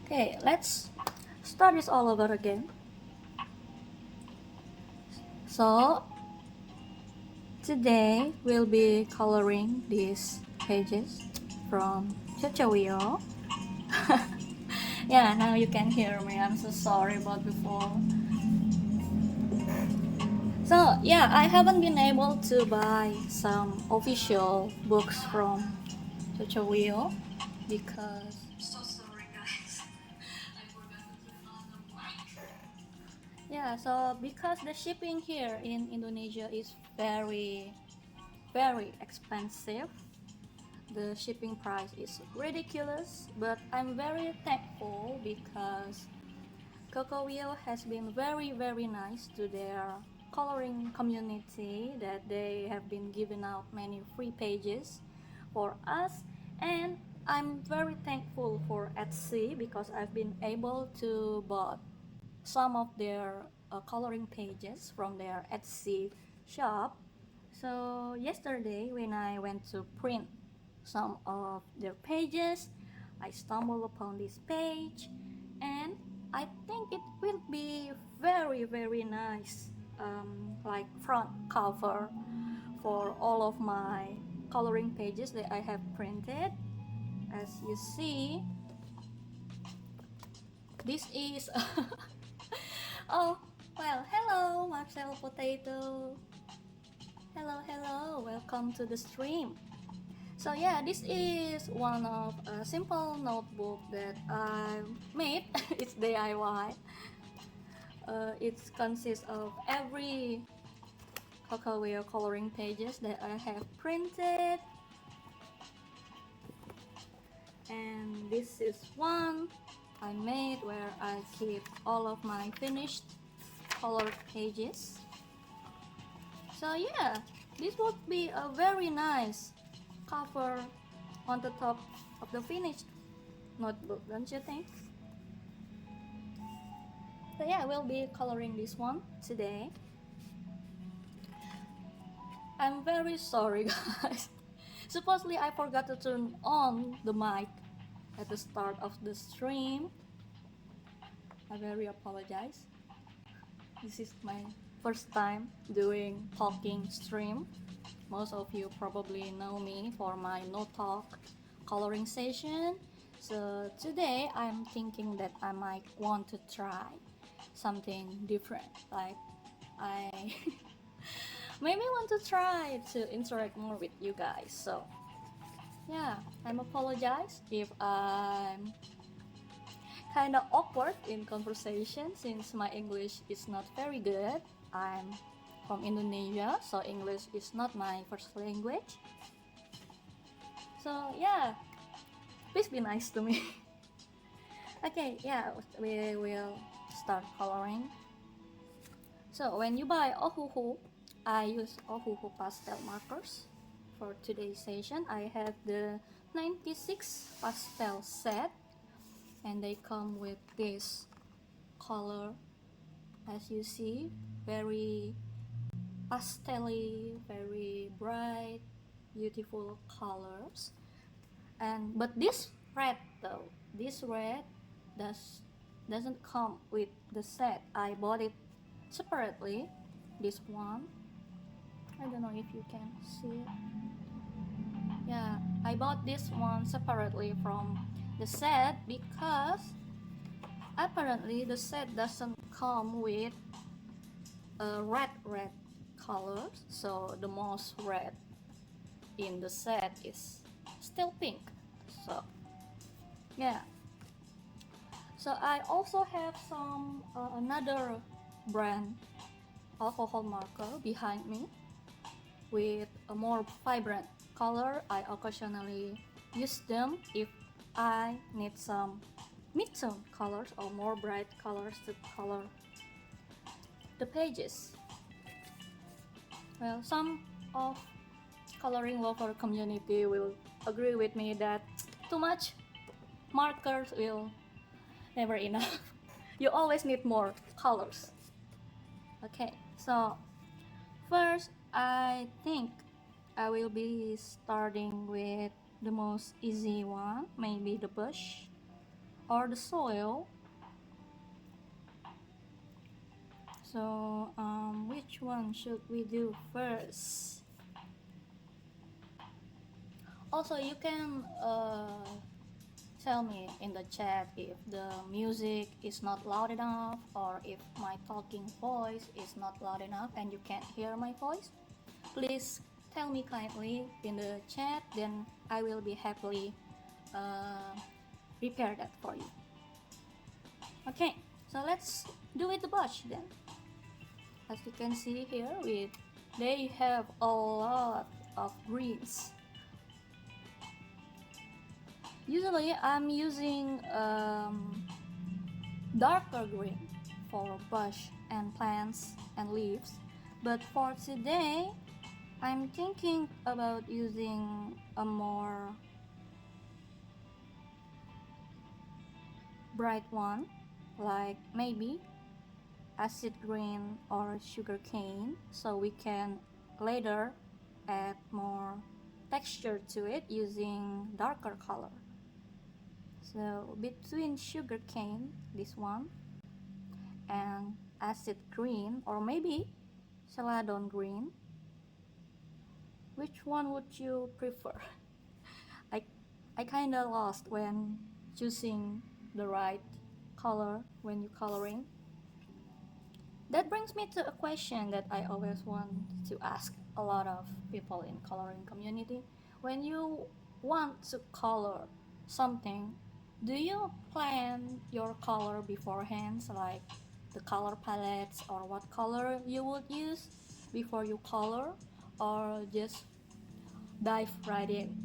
Okay, let's start this all over again. So today we'll be coloring these pages from CocoWyo. Yeah, now you can hear me. I'm so sorry about before. So yeah, I haven't been able to buy some official books from CocoWyo because so sorry guys. I forgot to turn on the mic. Yeah, so because the shipping here in Indonesia is very expensive. The shipping price is ridiculous, but I'm very thankful because CocoWyo has been very nice to their coloring community, that they have been giving out many free pages for us. And I'm very thankful for Etsy because I've been able to buy some of their coloring pages from their Etsy shop. So yesterday when I went to print some of their pages, I stumbled upon this page, and I think it will be very nice, like front cover for all of my coloring pages that I have printed. As you see, this is oh well, hello Marcel Potato. Hello, welcome to the stream. So yeah, this is one of a simple notebook that I made. It's DIY. It consists of every CocoWyo coloring pages that I have printed, and this is one I made where I keep all of my finished colored pages. So yeah, this would be a very nice cover on the top of the finished notebook, don't you think? So yeah, we'll be coloring this one today. I'm very sorry guys. Supposedly I forgot to turn on the mic at the start of the stream. I very apologize. This is my first time doing talking stream. Most of you probably know me for my no talk coloring session. So today I'm thinking that I might want to try something different. Like I maybe want to try to interact more with you guys. So yeah, I'm apologize if I'm kind of awkward in conversation since my English is not very good. I'm from Indonesia, so English is not my first language. So yeah, please be nice to me. Okay, yeah, we will start coloring. So when you buy Ohuhu, I use Ohuhu pastel markers. For today's session, I have the 96 pastel set, and they come with this color, as you see, very pastel-y, very bright, beautiful colors. And but this red though, this red doesn't come with the set. I bought it separately. This one, I don't know if you can see it. Yeah, I bought this one separately from the set because apparently the set doesn't come with a red color, so the most red in the set is still pink. So yeah, so I also have some another brand alcohol marker behind me with a more vibrant color. I occasionally use them if I need some mid-tone colors or more bright colors to color the pages. Well, some of coloring lover community will agree with me that too much markers will never enough. You always need more colors. Okay, so first I think I will be starting with the most easy one, maybe the bush. or the soil. So which one should we do first? Also, you can tell me in the chat if the music is not loud enough, or if my talking voice is not loud enough and you can't hear my voice. Please tell me kindly in the chat, then I will be happily repair that for you. Okay, so let's do with the brush then. As you can see here, they have a lot of greens. Usually I'm using darker green for bush and plants and leaves, but for today I'm thinking about using a more bright one, like maybe acid green or sugar cane, so we can later add more texture to it using darker color. So between sugar cane, this one, and acid green, or maybe celadon green, which one would you prefer? I kinda lost when choosing the right color when you're coloring. That brings me to a question that I always want to ask a lot of people in coloring community. When you want to color something, do you plan your color beforehand, like the color palettes or what color you would use before you color, or just dive right in?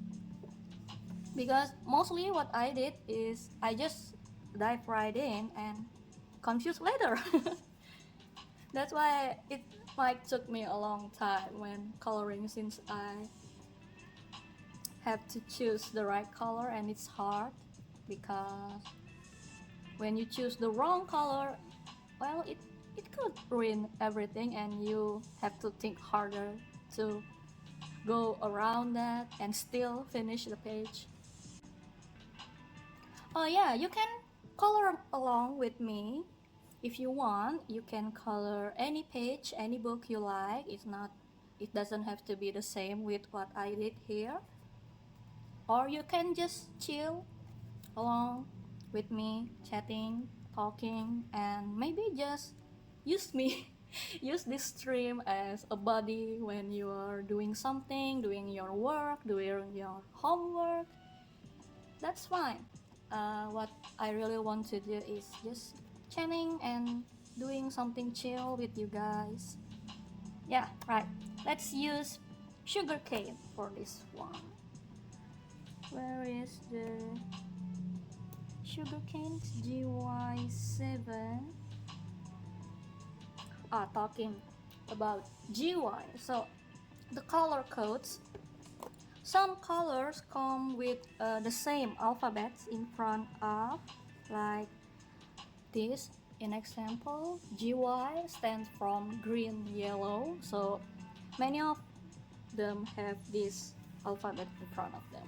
Because mostly what I did is I just dive right in and confused later. That's why it might took me a long time when coloring, since I have to choose the right color, and it's hard because when you choose the wrong color, well, it could ruin everything, and you have to think harder to go around that and still finish the page. Oh yeah, you can color along with me. If you want, you can color any page, any book you like. It doesn't have to be the same with what I did here. Or you can just chill along with me, chatting, talking, and maybe just use me, use this stream as a buddy when you are doing something, doing your work, doing your homework. That's fine. What I really want to do is just chatting and doing something chill with you guys. Yeah, right. Let's use sugarcane for this one. Where is the sugarcane? GY7. Talking about GY. So the color codes. Some colors come with the same alphabets in front of, like this. In example, GY stands from green, yellow. So many of them have this alphabet in front of them.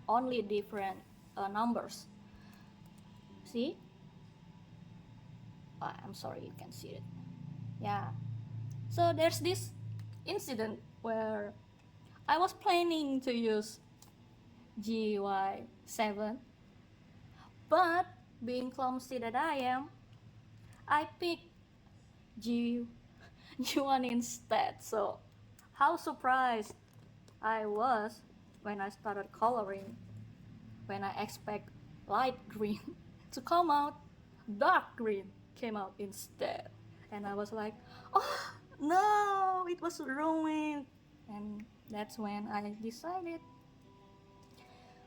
Only different numbers. See? I'm sorry, you can see it. Yeah. So there's this incident where I was planning to use GY7, but being clumsy that I am, I picked G1 instead. So how surprised I was when I started coloring, when I expect light green to come out, dark green came out instead. And I was like, oh no, it was ruined. And that's when I decided,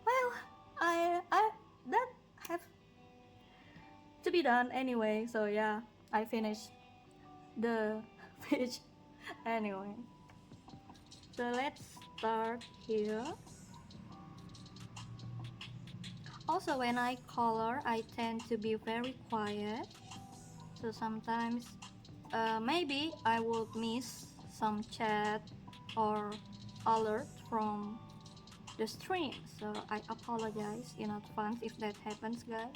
well, I that have to be done anyway. So yeah, I finished the page anyway. So let's start here. Also, when I color, I tend to be very quiet. So sometimes maybe I would miss some chat or alert from the stream. So I apologize in advance if that happens, guys.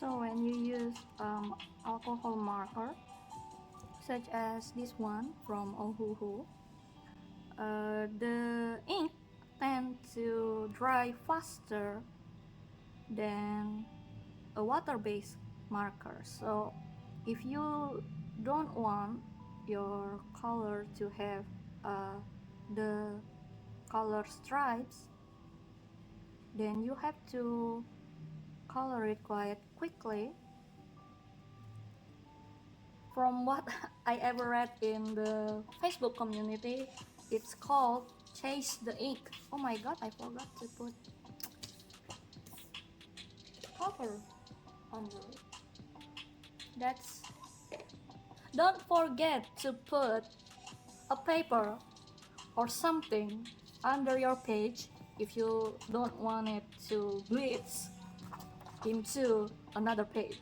So when you use alcohol marker, such as this one from Ohuhu, the ink tends to dry faster than a water-based marker. So if you don't want your color to have the color stripes, then you have to color it quite quickly. From what I ever read in the Facebook community, it's called chase the ink. Oh my god, I forgot to put cover under it. That's Don't forget to put a paper or something under your page if you don't want it to bleed into another page.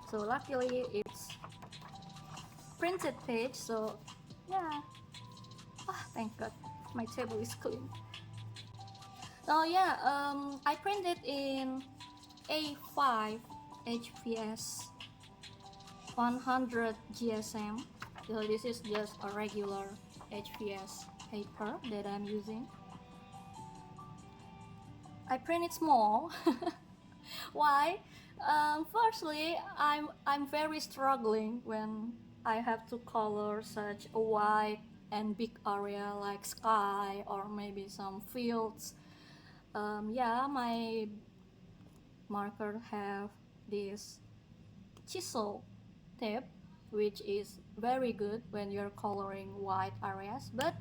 So luckily it's printed page, so yeah. Thank god my table is clean. So yeah, I printed in A5 HVS 100 GSM. So this is just a regular HVS paper that I'm using. I print it small. Why? Firstly, I'm very struggling when I have to color such a wide and big area like sky or maybe some fields. Yeah, my marker have this chisel tip, which is very good when you're coloring wide areas, but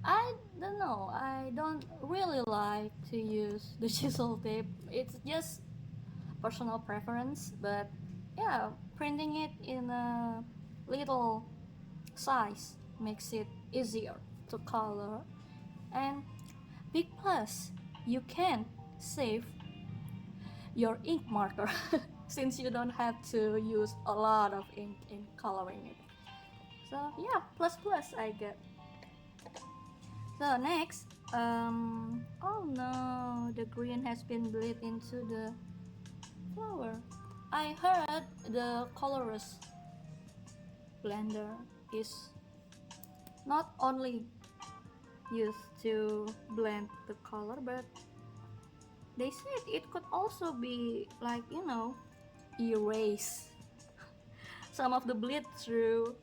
I don't know, I don't really like to use the chisel tip. It's just personal preference, but yeah, printing it in a little size makes it easier to color. And big plus, you can save your ink marker since you don't have to use a lot of ink in coloring it. So yeah, plus plus I get. So next, oh no, the green has been bled into the flower. I heard the colorless blender is not only used to blend the color, but they said it could also be like, erase some of the bleed through.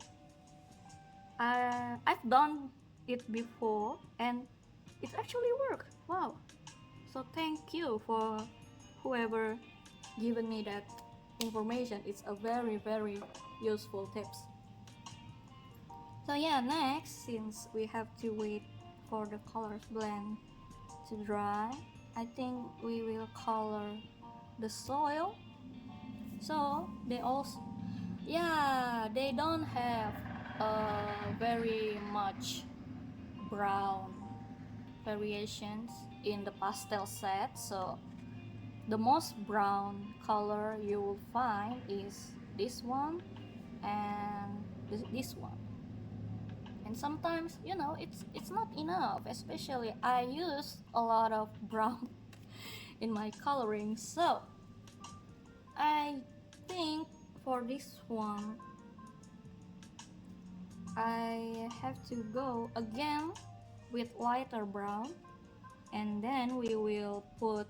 I've done it before and it actually worked. Wow. So thank you for whoever given me that information. It's a very, very useful tips. So yeah, next, since we have to wait for the colors blend to dry, I think we will color the soil. So they also, yeah, they don't have very much brown variations in the pastel set, so the most brown color you will find is this one and this one. And sometimes, it's not enough, especially I use a lot of brown in my coloring. So I think for this one I have to go again with lighter brown, and then we will put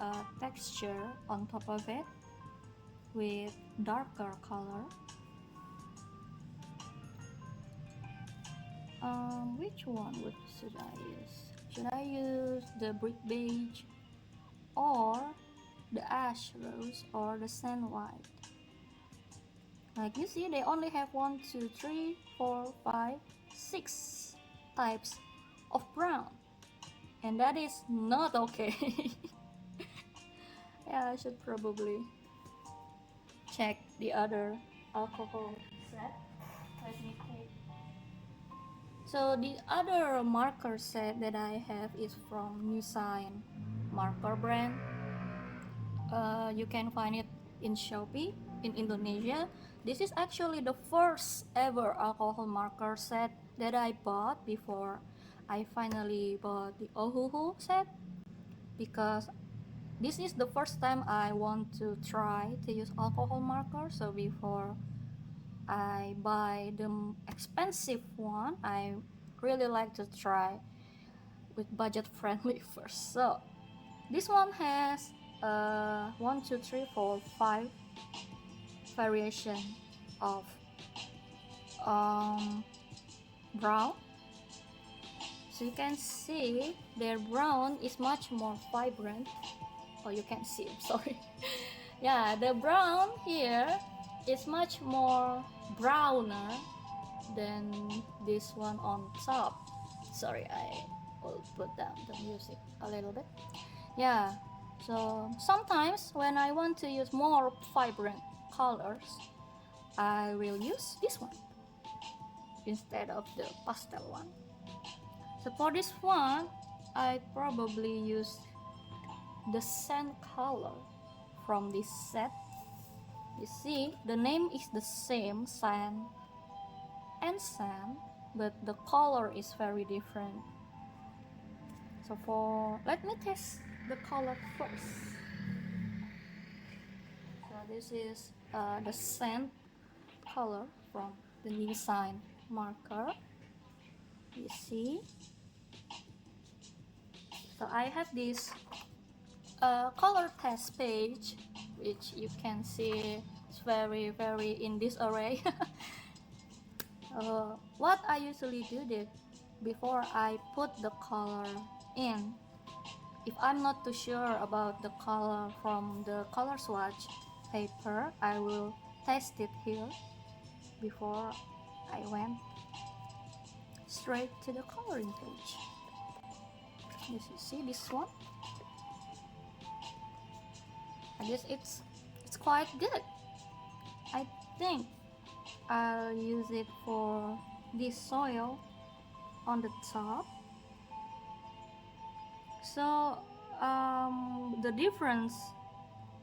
a texture on top of it with darker color. Which one should I use? Should I use the brick beige or the ash rose or the sand white? Like you see, they only have 1, 2, 3, 4, 5, 6 types of brown, and that is not okay. Yeah, I should probably check the other alcohol set. Let me take. So the other marker set that I have is from New Sign marker brand. You can find it in Shopee in Indonesia. This is actually the first ever alcohol marker set that I bought before I finally bought the Ohuhu set, because this is the first time I want to try to use alcohol marker, so before I buy the expensive one, I really like to try with budget friendly first. So this one has 1 2 3 4 5 variation of brown. So you can see their brown is much more vibrant. Oh, you can see, I'm sorry. Yeah, the brown here is much more browner than this one on top. Sorry, I will put down the music a little bit. Yeah, so sometimes when I want to use more vibrant colors, I will use this one instead of the pastel one. So for this one, I probably use the sand color from this set. You see, the name is the same, sand and sand, but the color is very different. So let me test the color first. So this is the sand color from the new sign marker. You see, so I have this color test page, which you can see it's very in disarray. What I usually do is before I put the color in, if I'm not too sure about the color from the color swatch paper, I will test it here before I went straight to the coloring page. You see this one? I guess it's quite good. I think I'll use it for this soil on the top. So the difference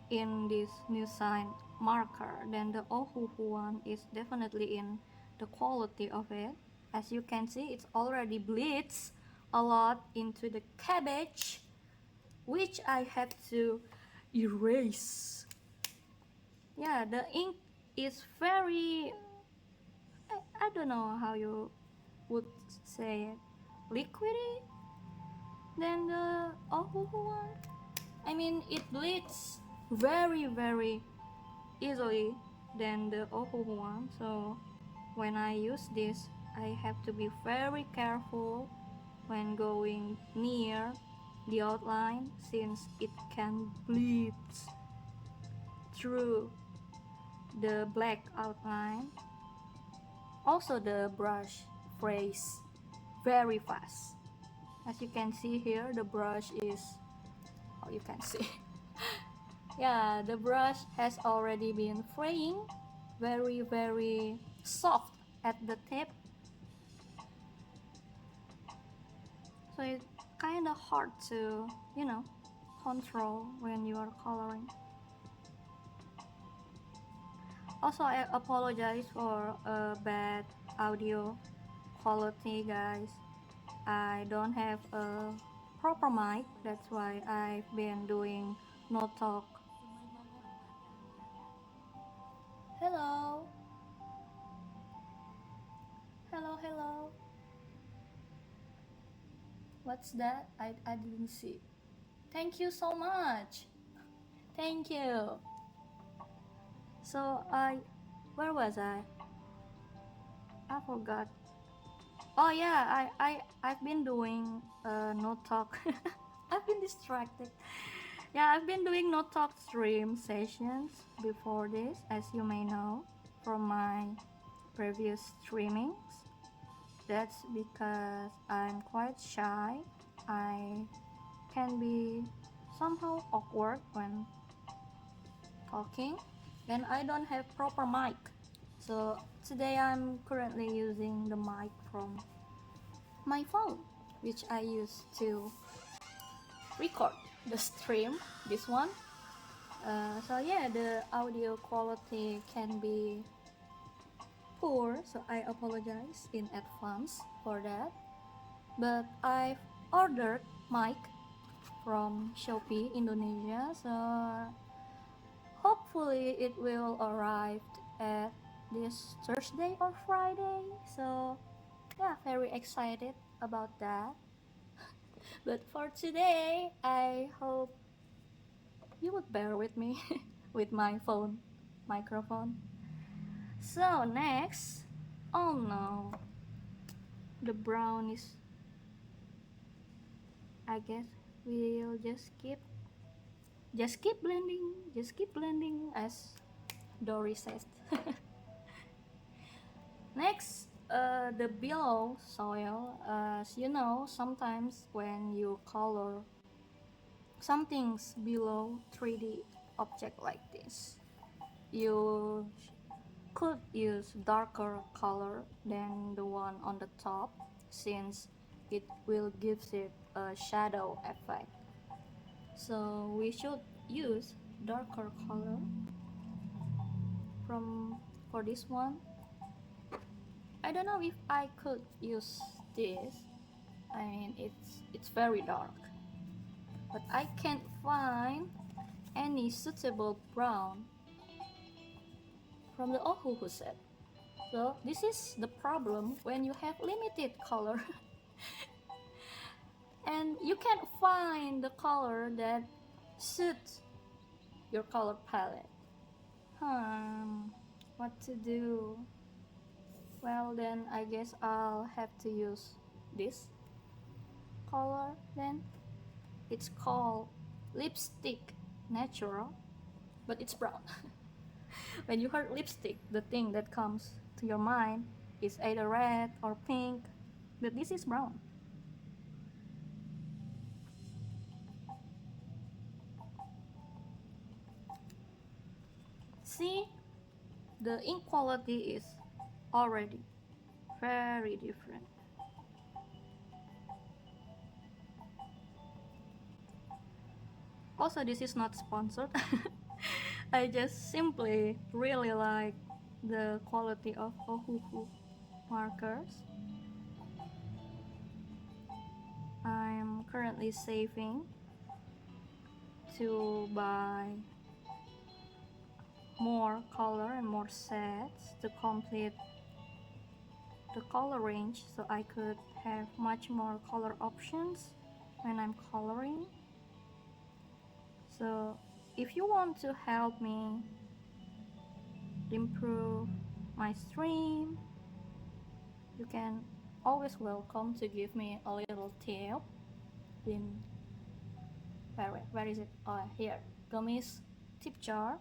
in this new sign marker than the Ohuhu one is definitely in the quality of it. As you can see, it's already bleeds a lot into the cabbage, which I had to erase. Yeah, the ink is very, I don't know how you would say it, liquidy than the Ohuhu one. I mean, it bleeds very easily than the Ohuhu one. So when I use this, I have to be very careful when going near the outline, since it can bleed through the black outline. Also, the brush frays very fast. As you can see here, the brush is, oh, you can see. Yeah, the brush has already been fraying, very soft at the tip. So it's kind of hard to, control when you are coloring. Also, I apologize for a bad audio quality, guys. I don't have a proper mic, that's why I've been doing no talk. Hello. Hello. What's that? I didn't see. Thank you so much. Thank you. So where was I forgot. Oh yeah, I've been doing no talk. I've been distracted. Yeah, I've been doing no talk stream sessions before this, as you may know from my previous streamings. That's because I'm quite shy. I can be somehow awkward when talking, and I don't have proper mic. So today I'm currently using the mic from my phone, which I use to record the stream, this one. So yeah, the audio quality can be poor, so I apologize in advance for that. But I've ordered mic from Shopee Indonesia, so hopefully it will arrive at this Thursday or Friday. So yeah, very excited about that. But for today, I hope you would bear with me with my phone microphone. So next, oh no, the brown is, I guess we'll just keep blending as Dory says. Next, the below soil. As you know, sometimes when you color some things below 3D object like this, you could use darker color than the one on the top, since it will gives it a shadow effect. So we should use darker color from for this one. I don't know if I could use this. I mean, it's very dark, but I can't find any suitable brown from the Ohuhu set. So this is the problem when you have limited color and you can't find the color that suits your color palette. What to do? Well, then I guess I'll have to use this color then. It's called lipstick natural, but it's brown. When you heard lipstick, the thing that comes to your mind is either red or pink, but this is brown. See, the ink quality is already very different. Also, this is not sponsored. I just simply really like the quality of Ohuhu markers. I'm currently saving to buy more color and more sets to complete the color range, so I could have much more color options when I'm coloring. So if you want to help me improve my stream, you can always welcome to give me a little tip in where is it? Oh, here, Gummies tip jar.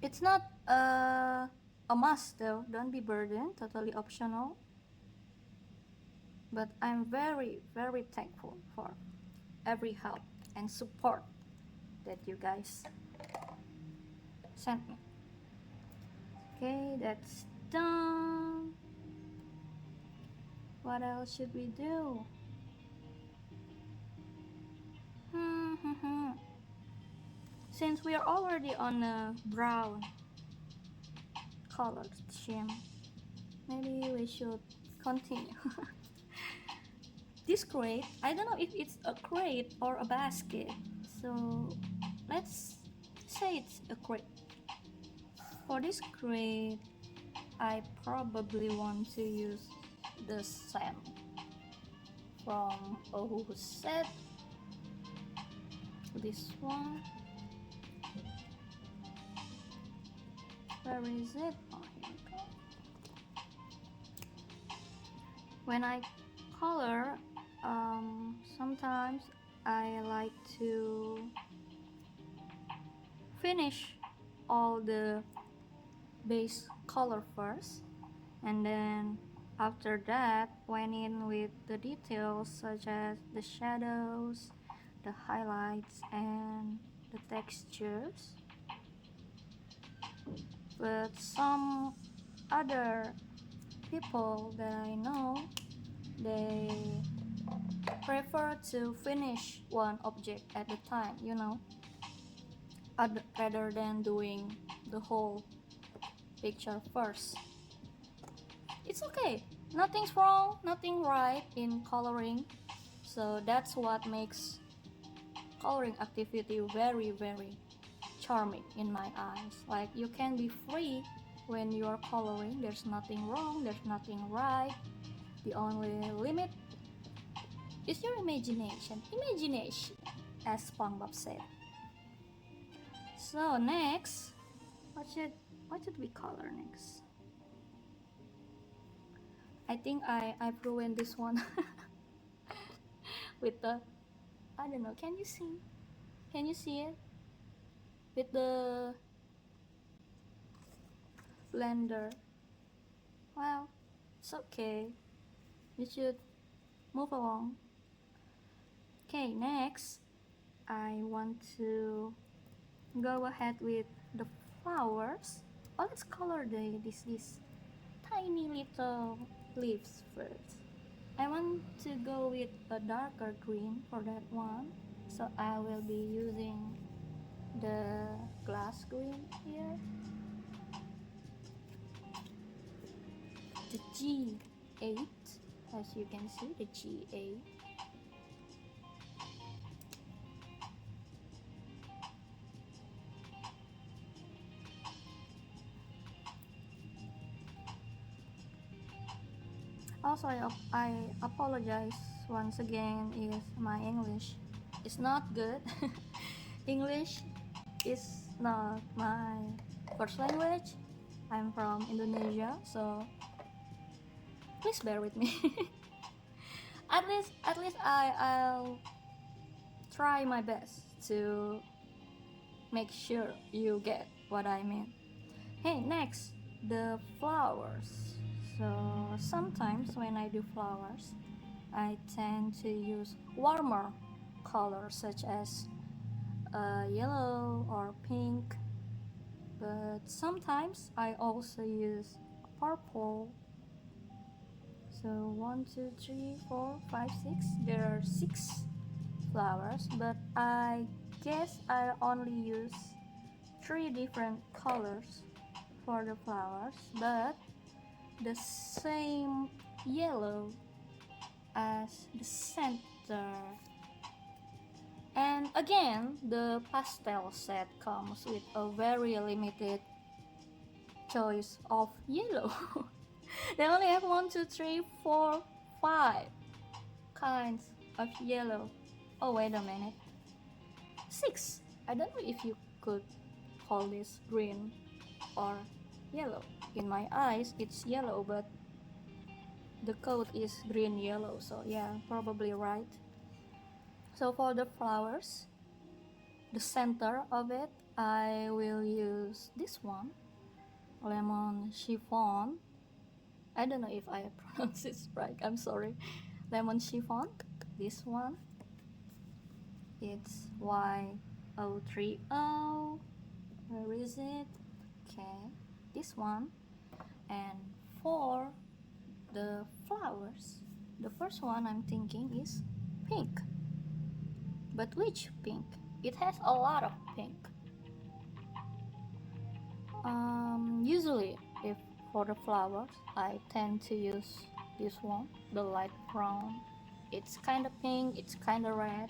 It's not a must though, don't be burdened, totally optional. But I'm very thankful for every help and support that you guys sent me. Okay, that's done. What else should we do? Since we are already on a brown colored scheme, maybe we should continue. This crate, I don't know if it's a crate or a basket, so let's say it's a crate. For this crate, I probably want to use the sand from Ohuhu set. This one. Where is it? Oh, here we go. When I color, sometimes I like to finish all the base color first, and then after that went in with the details such as the shadows, the highlights, and the textures. But some other people that I know, they prefer to finish one object at a time, you know, rather than doing the whole picture first. It's okay, nothing's wrong, nothing right in coloring, so that's what makes coloring activity very charming in my eyes. Like, you can be free when you are coloring. There's nothing wrong, there's nothing right. The only limit is your imagination, as SpongeBob said. So next, what should we color next? I think I've ruined this one with the, I don't know, can you see it with the blender? Well, it's okay, you should move along. Okay, next I want to go ahead with the flowers. Oh, let's color these tiny little leaves first. I want to go with a darker green for that one, so I will be using the glass green here, the G8, as you can see, the G8. Also, I apologize once again if my English is not good. English is not my first language. I'm from Indonesia, so please bear with me. at least I'll try my best to make sure you get what I mean. Hey, next, the flowers. So sometimes when I do flowers, I tend to use warmer colors such as yellow or pink, but sometimes I also use purple. So 1, 2, 3, 4, 5, 6. There are 6 flowers, but I guess I only use 3 different colors for the flowers, but the same yellow as the center. And again, the pastel set comes with a very limited choice of yellow. They only have 1, 2, 3, 4, 5 kinds of yellow. Oh, wait a minute, 6. I don't know if you could call this green or yellow. In my eyes it's yellow, but the code is green yellow, so yeah, probably right. So for the flowers, the center of it, I will use this one, lemon chiffon. I don't know if I pronounce this right, I'm sorry. Lemon chiffon, this one. It's Y030. Where is it? Okay, this one. And for the flowers, the first one I'm thinking is pink. But which pink? It has a lot of pink. Usually, if for the flowers, I tend to use this one, the light brown. It's kind of pink, it's kind of red.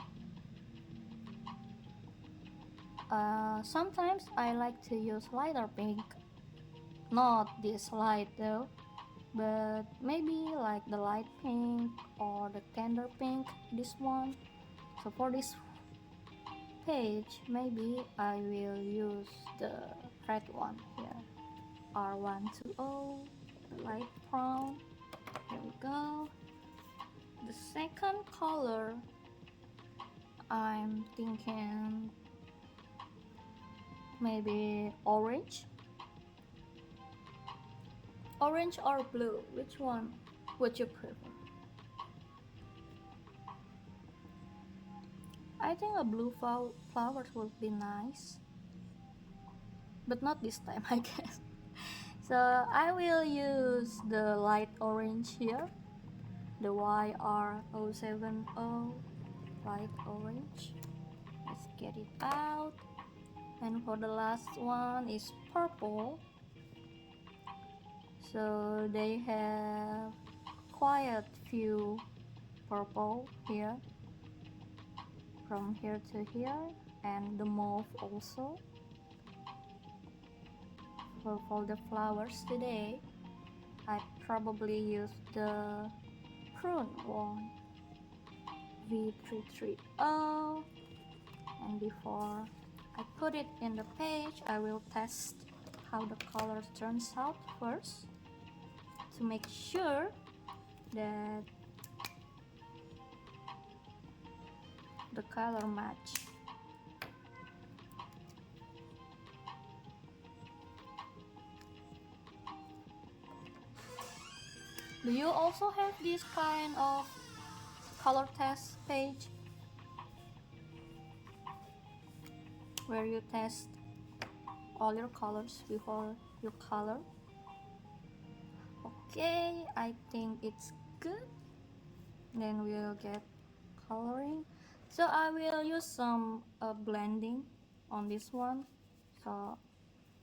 Sometimes I like to use lighter pink. Not this light though, but maybe like the light pink or the tender pink, this one. So for this page, maybe I will use the red one here, R120, the light brown. Here we go. The second color, I'm thinking maybe orange. Orange or blue, which one would you prefer? I think a blue flowers would be nice, but not this time, I guess. So I will use the light orange here, the YR070 light orange. Let's get it out. And for the last one is purple. So they have quite few purple here. from here to here, and the mauve also. For the flowers today, I probably use the prune one, V330. And before I put it in the page, I will test how the color turns out first to make sure that the color match. Do you also have this kind of color test page where you test all your colors before you color? Okay, I think it's good. Then we'll get coloring. So I will use some blending on this one. So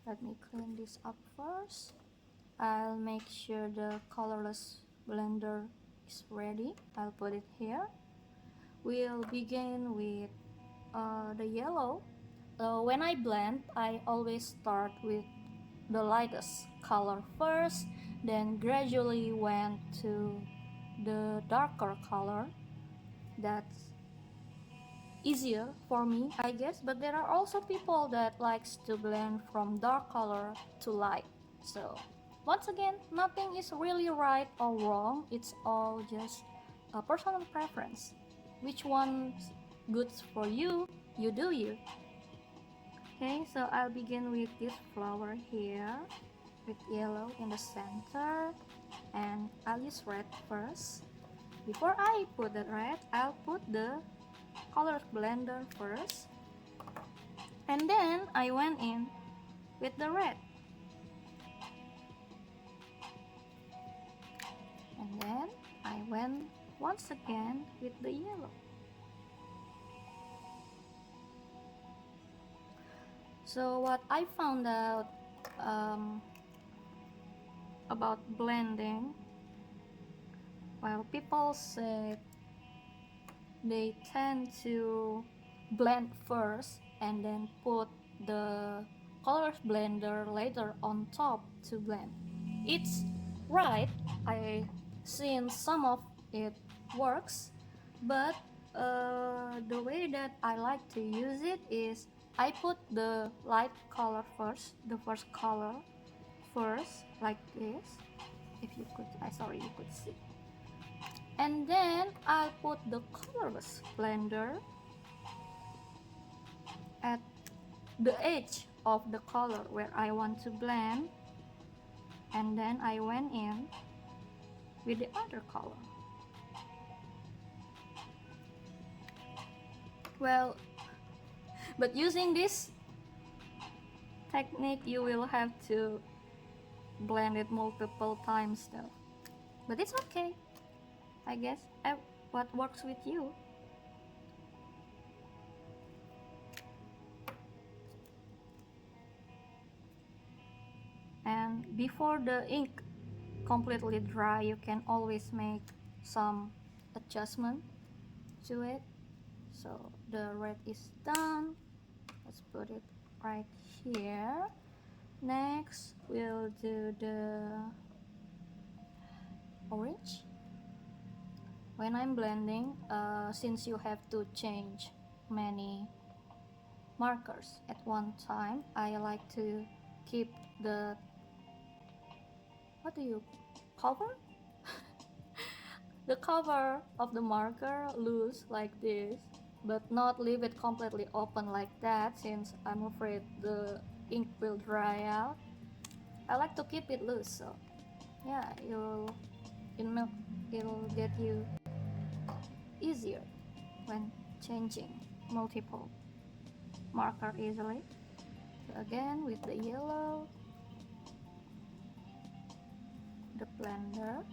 let me clean this up first. I'll make sure the colorless blender is ready. I'll put it here. We'll begin with the yellow. When I blend, I always start with the lightest color first, then gradually went to the darker color. That's easier for me, I guess, but there are also people that likes to blend from dark color to light. So once again, nothing is really right or wrong. It's all just a personal preference. Which one's good for you, you do you. Okay, so I'll begin with this flower here with yellow in the center, and I'll use red first. Before I put the red, I'll put the color blender first, and then I went in with the red, and then I went once again with the yellow. So what I found out about blending, well, people say they tend to blend first and then put the color blender later on top to blend. It's right, I seen some of it works, but the way that I like to use it is I put the light color first, the first color first, like this. If you could, sorry, you could see. And then I'll put the colorless blender at the edge of the color where I want to blend, and then I went in with the other color. Well, but using this technique you will have to blend it multiple times though, but it's okay, I guess. What works with you. And before the ink completely dry, you can always make some adjustment to it. So the red is done. Let's put it right here. Next we'll do the orange. When I'm blending, since you have to change many markers at one time, I like to keep the, what do you cover? The cover of the marker loose like this, but not leave it completely open like that, since I'm afraid the ink will dry out. I like to keep it loose, so yeah, it'll get you easier when changing multiple marker easily. So again with the yellow, the blender,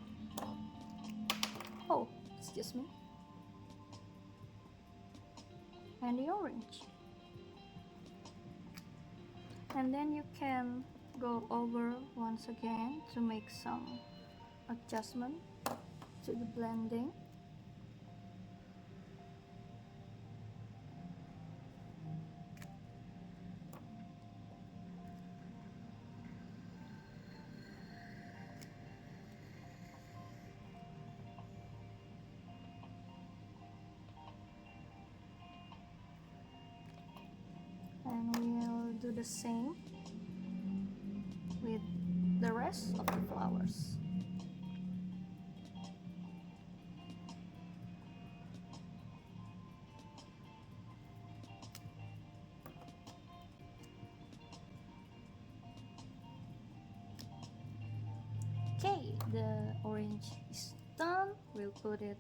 oh excuse me, and the orange, and then you can go over once again to make some adjustment to the blending. do the same with the rest of the flowers. Okay, the orange is done. We'll put it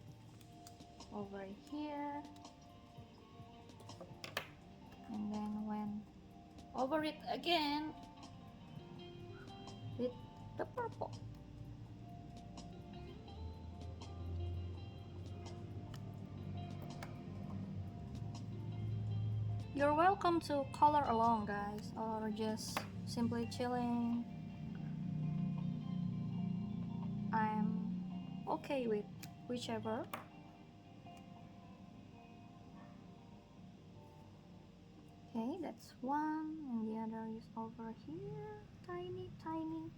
over here, and then when over it again with the purple. You're welcome to color along, guys, or just simply chilling. I'm okay with whichever. Okay, that's one, and the other is over here. Tiny, tiny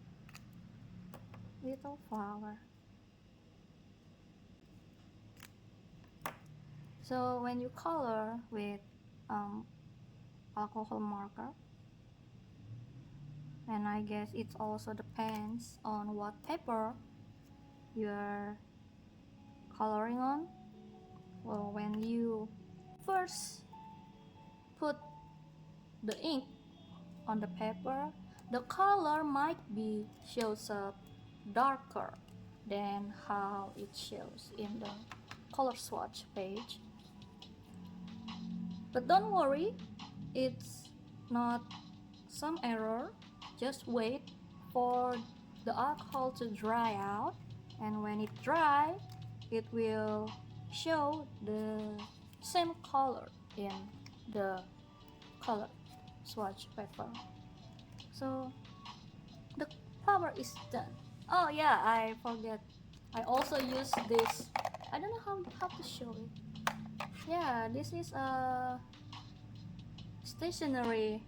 little flower. So when you color with alcohol marker, and I guess it also depends on what paper you're coloring on. Well, when you first put the ink on the paper, the color might be shows up darker than how it shows in the color swatch page. But don't worry, it's not some error. Just wait for the alcohol to dry out, and when it dry, it will show the same color in the color swatch paper. So the flower is done. Oh yeah, I forget, I also use this, I don't know how to show it. Yeah, this is a stationery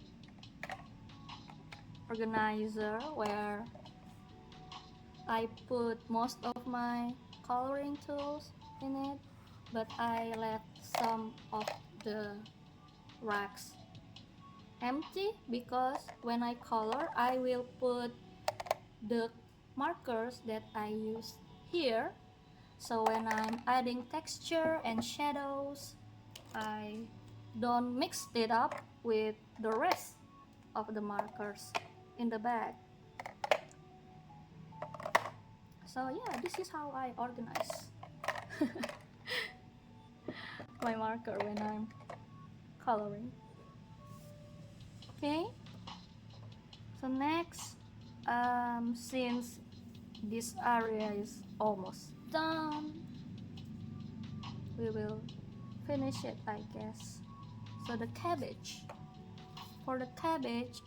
organizer where I put most of my coloring tools in it, but I left some of the racks empty because when I color, I will put the markers that I use here. So when I'm adding texture and shadows, I don't mix it up with the rest of the markers in the bag. So yeah, this is how I organize my marker when I'm coloring. Okay, so next, since this area is almost done, we will finish it, I guess. So the cabbage, for the cabbage,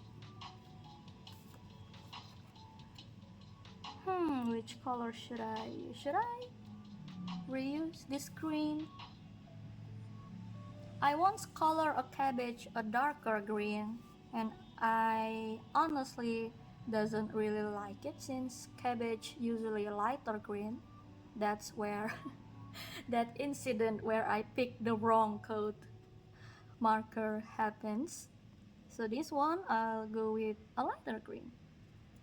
which color should I use? Should I reuse this green? I once colored a cabbage a darker green, and I honestly doesn't really like it since cabbage usually a lighter green. That's where that incident where I picked the wrong coat marker happens. So this one I'll go with a lighter green.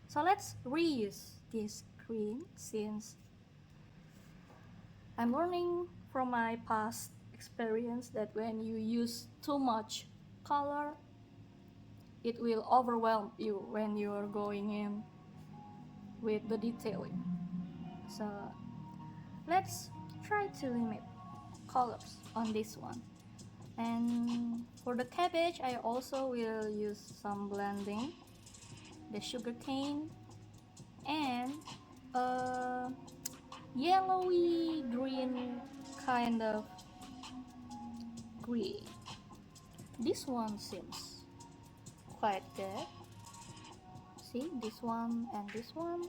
So let's reuse this green since I'm learning from my past experience that when you use too much color, it will overwhelm you when you're going in with the detailing. So let's try to limit colors on this one. And for the cabbage, I also will use some blending, the sugar cane, and a yellowy green kind of green. This one seems quite good. See, this one and this one.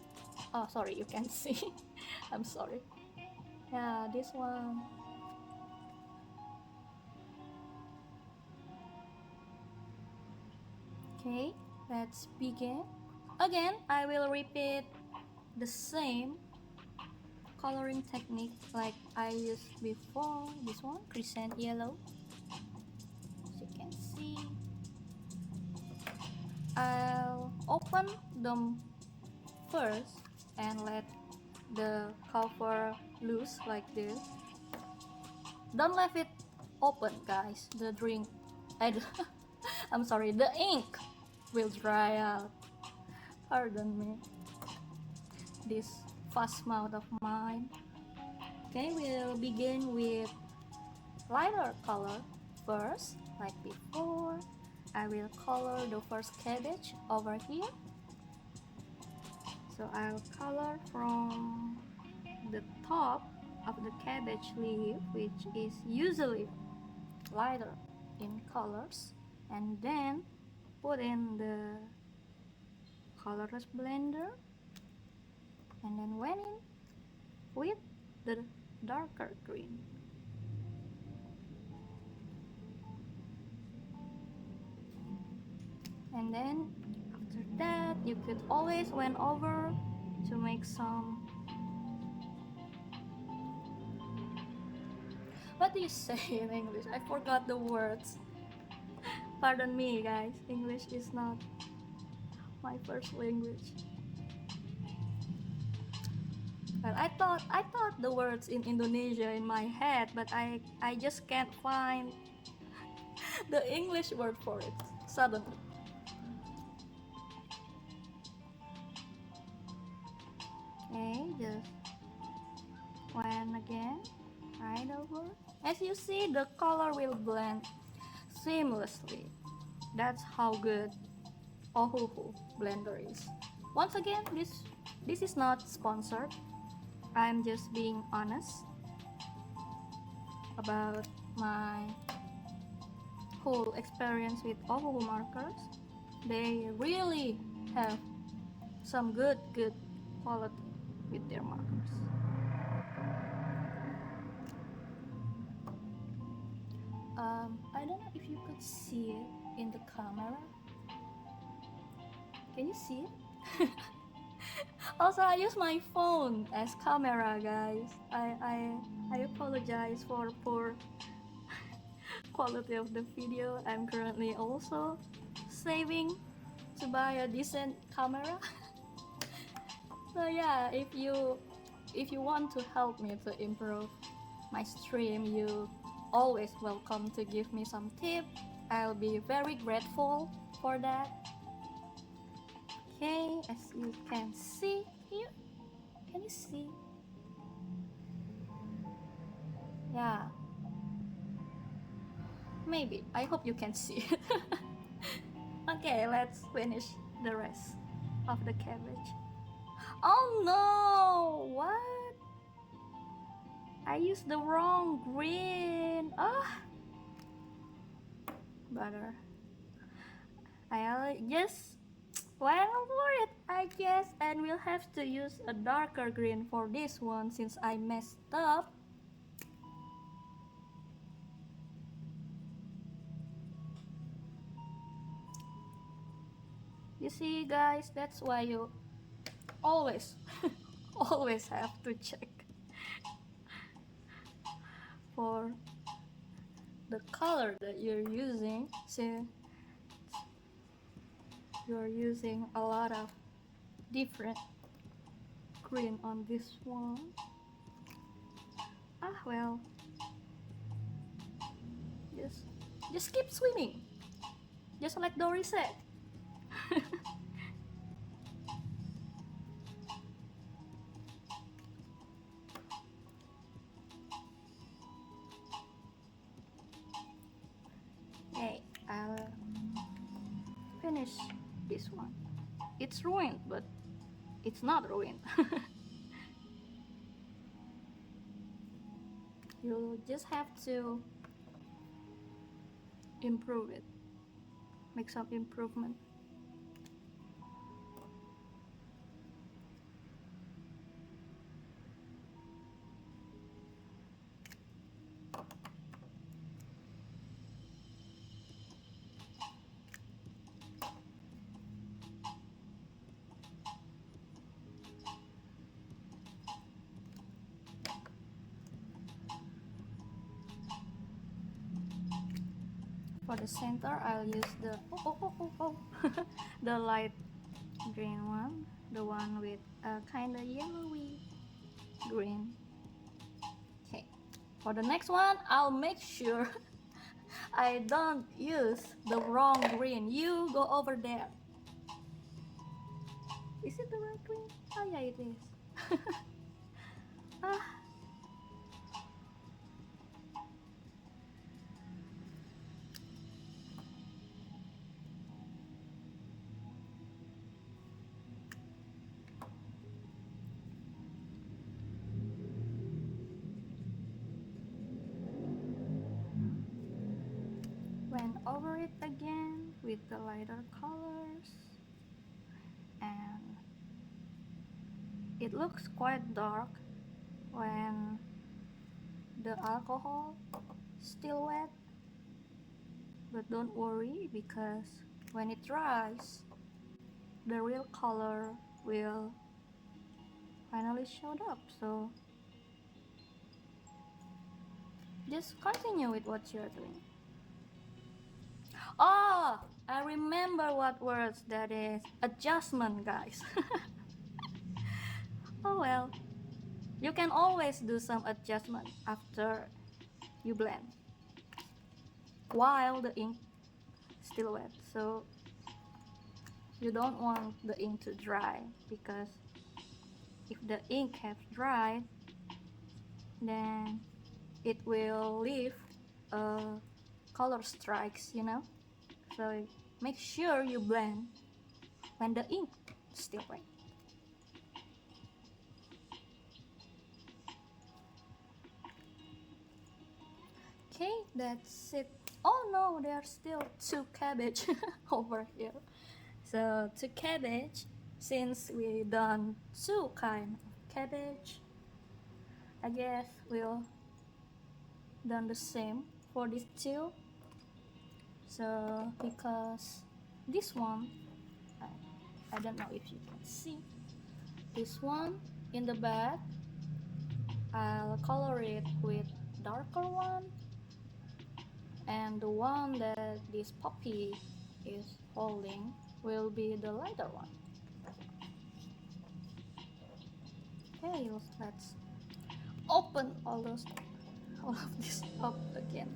Oh, sorry, you can't see. I'm sorry. Yeah, this one. Okay, let's begin. Again, I will repeat the same coloring technique like I used before. This one, crescent yellow, as you can see. I'll open them first and let the cover loose like this. Don't leave it open, guys. The drink, I'm sorry, the ink will dry out. Pardon me, this fast mouth of mine. Okay, we'll begin with lighter color first, like before. I will color the first cabbage over here. So I'll color from the top of the cabbage leaf, which is usually lighter in colors, and then put in the colorless blender and then went in with the darker green. And then after that you could always went over to make some, what do you say in English? I forgot the words. Pardon me, guys, English is not my first language. Well, I thought the words in Indonesia in my head, but I just can't find the English word for it suddenly. Okay, just one again, right over. As you see, the color will blend seamlessly. That's how good Ohuhu blender is. Once again, this is not sponsored. I'm just being honest about my whole experience with Ohuhu markers. They really have some good quality with their markers. I don't know if you could see it in the camera. Can you see it? Also, I use my phone as camera, guys. I apologize for poor quality of the video. I'm currently also saving to buy a decent camera. So yeah, if you want to help me to improve my stream, you always welcome to give me some tip. I'll be very grateful for that. Okay, as you can see here, can you see? Yeah, maybe. I hope you can see it. Okay, let's finish the rest of the cabbage. Oh no! What? I used the wrong green. Butter. I just went for it, I guess, and we'll have to use a darker green for this one since I messed up. You see, guys, that's why you always always have to check for the color that you're using, since you're using a lot of different green on this one. Well, just keep swimming, just like Dory said. Okay, I'll finish this one. It's ruined, but it's not ruined. You just have to improve it, make some improvement. For the center, I'll use the the light green one, the one with a kind of yellowy green. Okay, for the next one, I'll make sure I don't use the wrong green. You go over there. Is it the right green? Oh yeah, it is. ah. Went over it again with the lighter colors, and it looks quite dark when the alcohol still wet, but don't worry, because when it dries, the real color will finally show up. So just continue with what you're doing. Oh, I remember what words that is. Adjustment, guys. Oh well, you can always do some adjustment after you blend while the ink still wet. So you don't want the ink to dry, because if the ink has dried, then it will leave color strikes, you know. So make sure you blend when the ink is still wet. Okay, that's it. Oh no, there are still 2 cabbage over here. So 2 cabbage, since we done 2 kind of cabbage, I guess we'll done the same for these 2. So because this one, I don't know if you can see, this one in the back, I'll color it with darker one, and the one that this puppy is holding will be the lighter one. Okay, let's open all of this up again.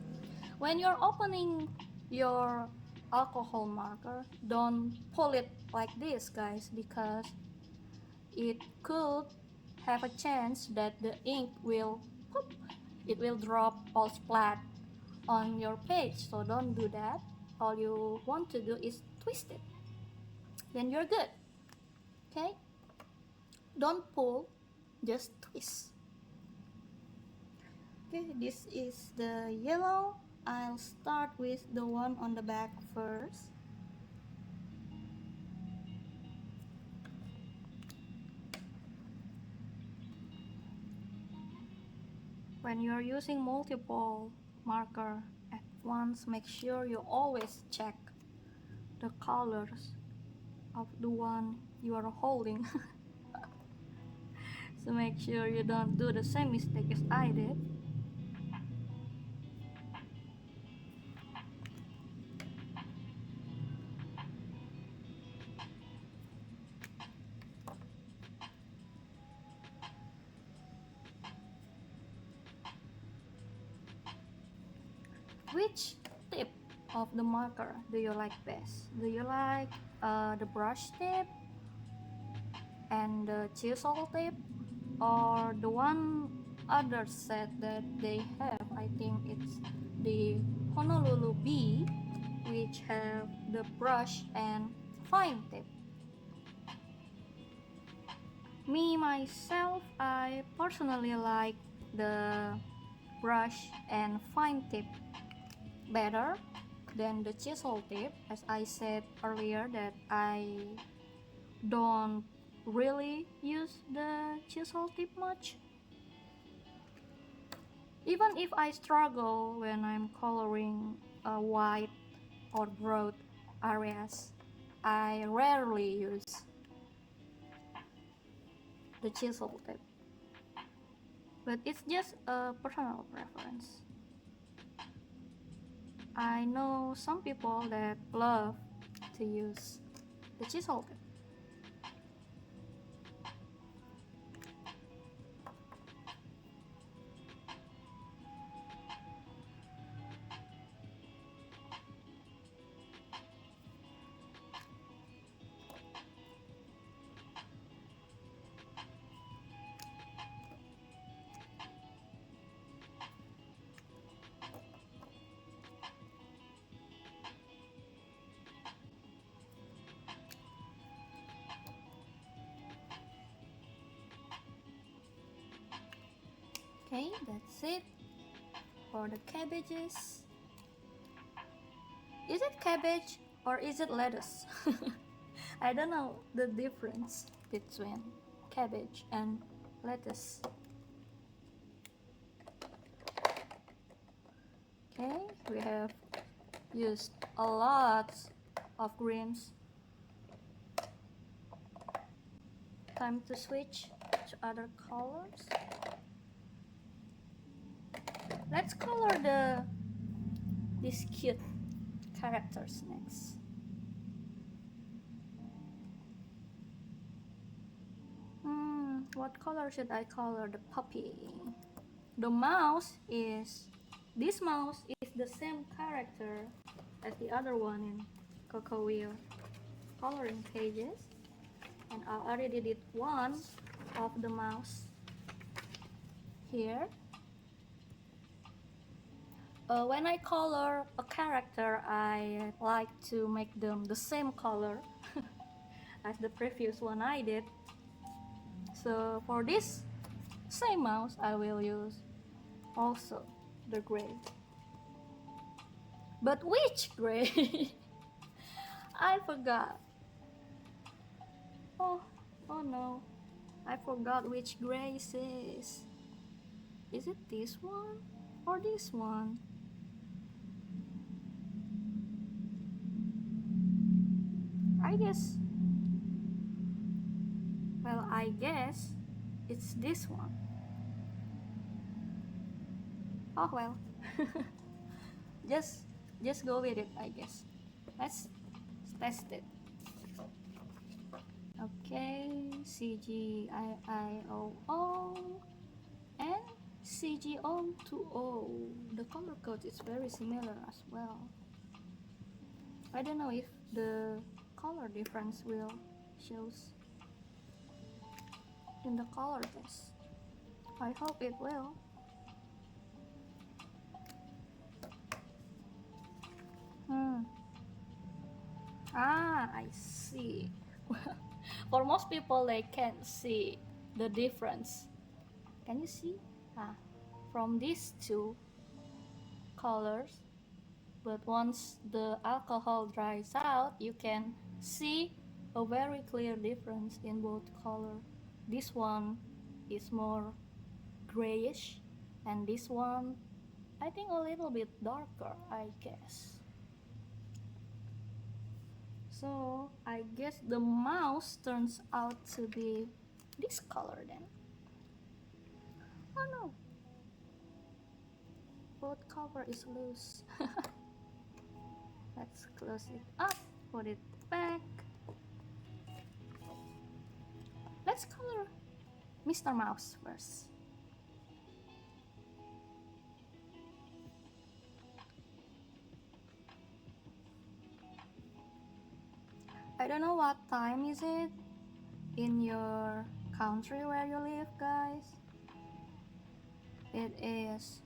When you're opening your alcohol marker, don't pull it like this, guys, because it could have a chance that the ink will pop, it will drop all splat on your page. So don't do that. All you want to do is twist it, then you're good. Okay, don't pull, just twist. Okay, this is the yellow. I'll start with the one on the back first. When you're using multiple marker at once, make sure you always check the colors of the one you are holding. So make sure you don't do the same mistake as I did. Which tip of the marker do you like best? Do you like the brush tip and the chisel tip, or the one other set that they have? I think it's the Honolulu B, which have the brush and fine tip. Me myself, I personally like the brush and fine tip better than the chisel tip, as I said earlier that I don't really use the chisel tip much. Even if I struggle when I'm coloring white or broad areas, I rarely use the chisel tip, but it's just a personal preference. I know some people that love to use the chisel tip. Okay, that's it for the cabbages. Is it cabbage or is it lettuce? I don't know the difference between cabbage and lettuce. Okay, we have used a lot of greens. Time to switch to other colors. Let's color these cute characters next. What color should I color the puppy? The mouse is, this mouse is the same character as the other one in CocoWyo coloring pages, and I already did one of the mouse here. When I color a character, I like to make them the same color as the previous one I did. So for this same mouse, I will use also the gray. But which gray? I forgot. Oh no, I forgot which gray this is. Is it this one or this one? I guess it's this one. Oh well. just go with it, I guess. Let's test it. Okay, CGIIOO and CGO20. The color code is very similar as well. I don't know if the color difference will shows in the color test. I hope it will. I see. For most people, they can't see the difference. Can you see? From these two colors, but once the alcohol dries out, you can see a very clear difference in both color. This one is more grayish, and this one, I think, a little bit darker, I guess. So I guess the mouse turns out to be this color then. Oh no, both cover is loose. Let's close it up, put it back. Let's color Mr. Mouse first. I don't know what time is it in your country where you live, guys. It is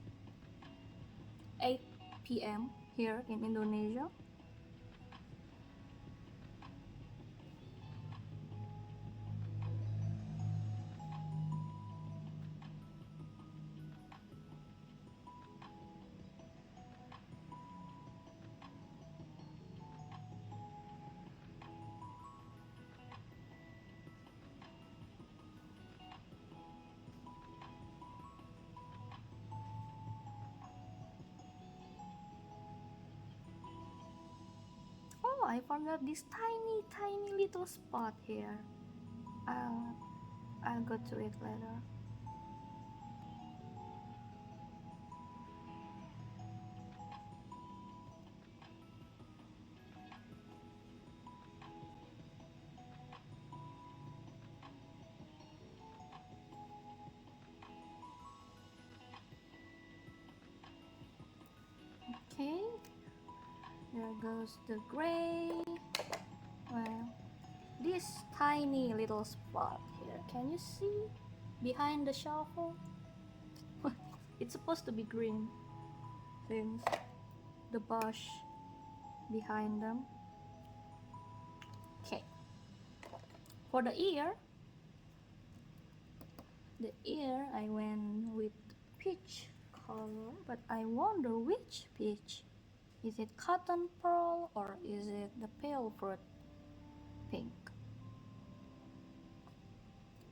8 p.m. here in Indonesia. Oh, I forgot this tiny little spot here. I'll go to it later. goes the gray. Well, this tiny little spot here, can you see behind the shovel? It's supposed to be green since the bush behind them. Okay, for the ear I went with peach color, but I wonder which peach. Is it cotton pearl or is it the pale fruit pink?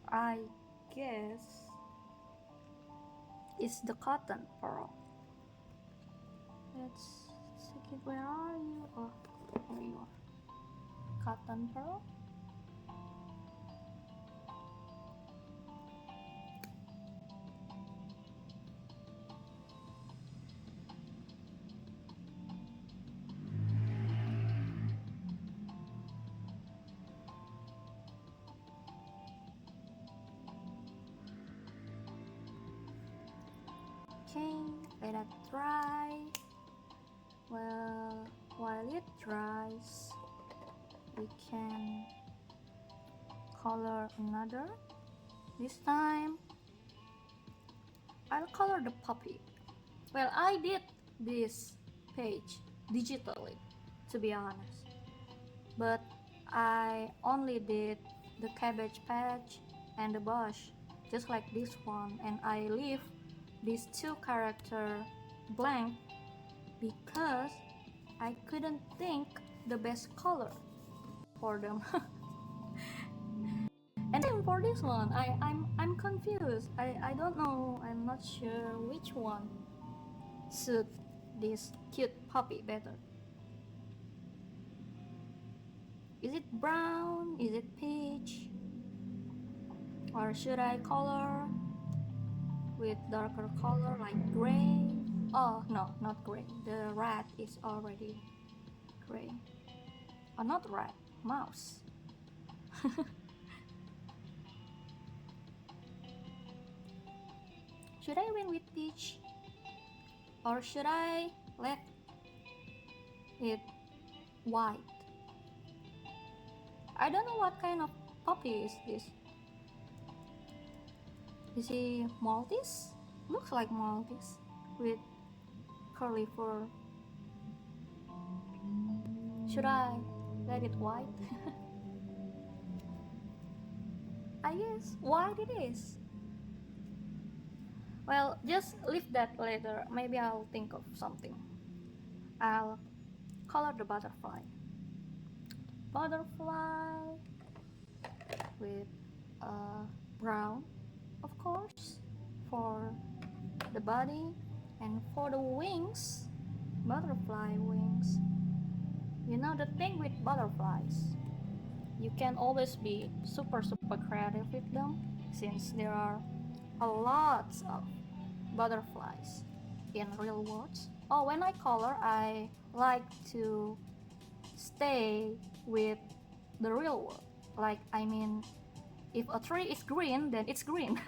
I guess it's the cotton pearl. Let's check it. Where are you? Oh, here you are. Cotton pearl. Okay, let it dry. Well, while it dries, we can color another. This time, I'll color the puppy. Well, I did this page digitally, to be honest, but I only did the cabbage patch and the bush, just like this one, and I leave these two characters blank because I couldn't think the best color for them. And then for this one, I'm confused. I don't know. I'm not sure which one suit this cute puppy better. Is it brown? Is it peach? Or should I color with darker color like gray? Oh no, not gray. The rat is already gray. Oh, not rat, mouse. Should I win with peach? Or should I let it white? I don't know what kind of puppy is this. Is he Maltese? Looks like Maltese with curly fur. Should I let it white? I guess white it is. Well, just leave that later. Maybe I'll think of something. I'll color the butterfly. Butterfly with brown, of course, for the body, and for the wings, butterfly wings. You know the thing with butterflies, you can always be super creative with them since there are a lot of butterflies in real world. Oh, when I color, I like to stay with the real world. Like, I mean, if a tree is green, then it's green.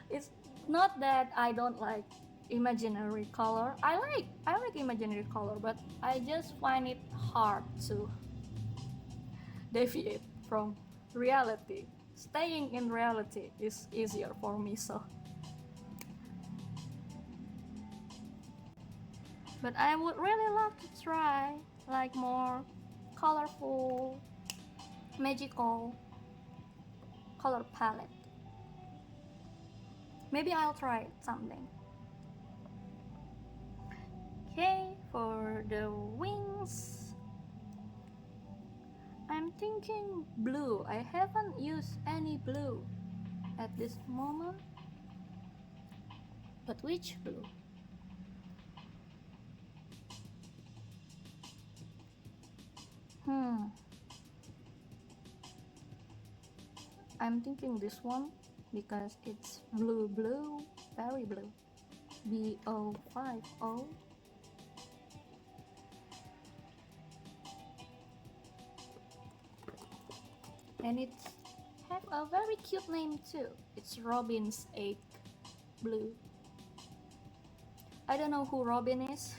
It's not that I don't like imaginary color. I like imaginary color, but I just find it hard to deviate from reality. Staying in reality is easier for me, so. But I would really love to try like more colorful, magical color palette. Maybe I'll try something. Okay, for the wings, I'm thinking blue. I haven't used any blue at this moment. But which blue? I'm thinking this one because it's blue, very blue. B050. And it have a very cute name too. It's Robin's Egg Blue. I don't know who Robin is.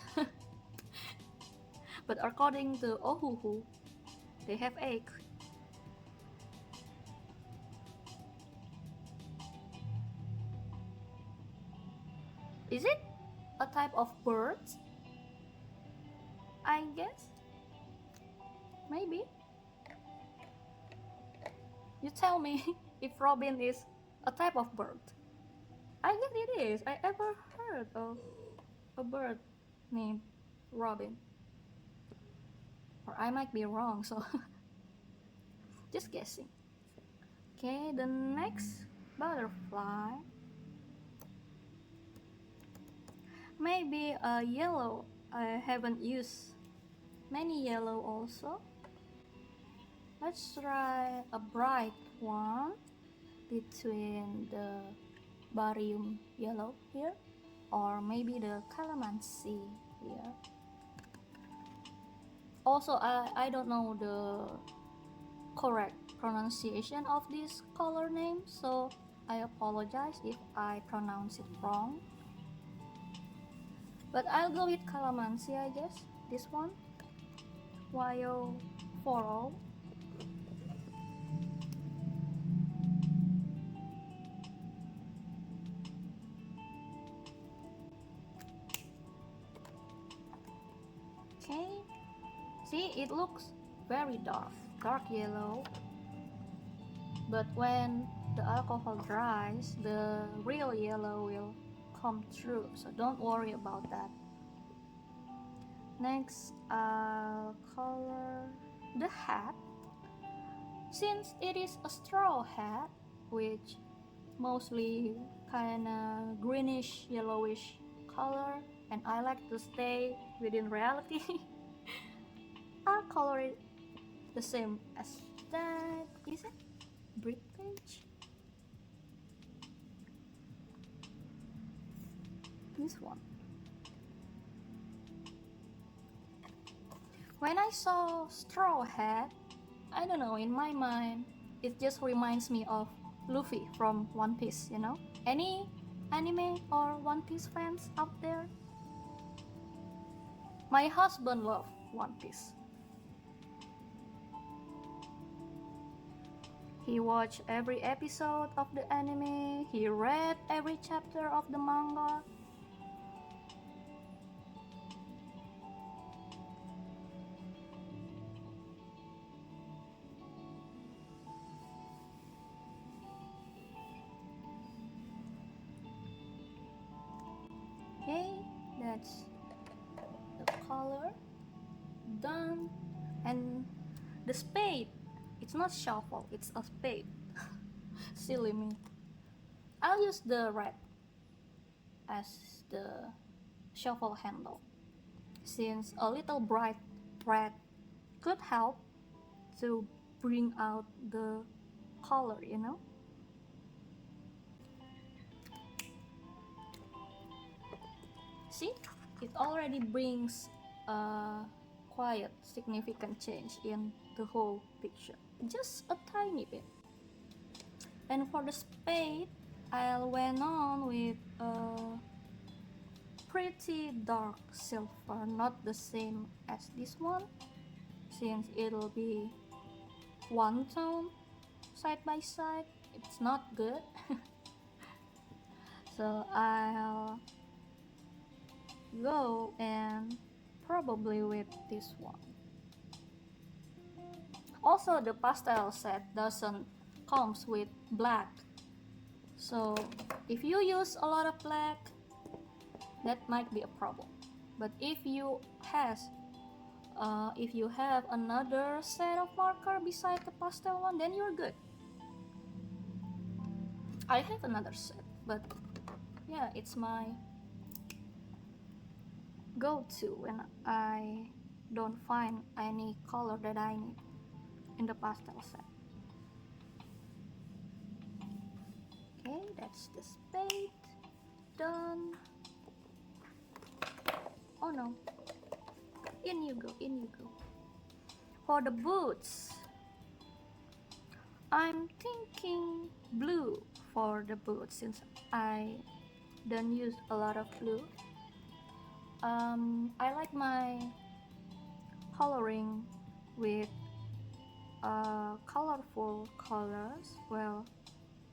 But according to Ohuhu, they have egg. Is it a type of bird? I guess. Maybe. You tell me if robin is a type of bird. I guess it is. I ever heard of a bird named robin. Or I might be wrong, so just guessing. Okay, the next butterfly. Maybe a yellow. I haven't used many yellow also. Let's try a bright one between the barium yellow here, or maybe the calamansi here. Also, I don't know the correct pronunciation of this color name, so I apologize if I pronounce it wrong. But I'll go with calamansi, I guess. This one, Wyo 40. Okay, see, it looks very dark yellow. But when the alcohol dries, the real yellow will come through, so don't worry about that. Next, I'll color the hat. Since it is a straw hat, which mostly kinda greenish yellowish color, and I like to stay within reality, I'll color it the same as that. Is it British? This one. When I saw straw hat, I don't know, in my mind, it just reminds me of Luffy from One Piece, you know? Any anime or One Piece fans out there? My husband loves One Piece. He watched every episode of the anime, he read every chapter of the manga. Okay, that's the color done. And the spade, it's not shovel, it's a spade. Silly me. I'll use the red as the shovel handle, since a little bright red could help to bring out the color, you know? See, it already brings a quite significant change in the whole picture, just a tiny bit. And for the spade, I went on with a pretty dark silver, not the same as this one, since it'll be one tone side by side. It's not good. So I'll go and probably with this one. Also, the pastel set doesn't comes with black, so if you use a lot of black, that might be a problem. But if you have another set of marker beside the pastel one, then you're good. I have another set, but yeah, it's my go-to when I don't find any color that I need in the pastel set. Okay, that's the spade done. Oh no, in you go. For the boots, I'm thinking blue for the boots, since I don't use a lot of blue. I like my coloring with colorful colors. Well,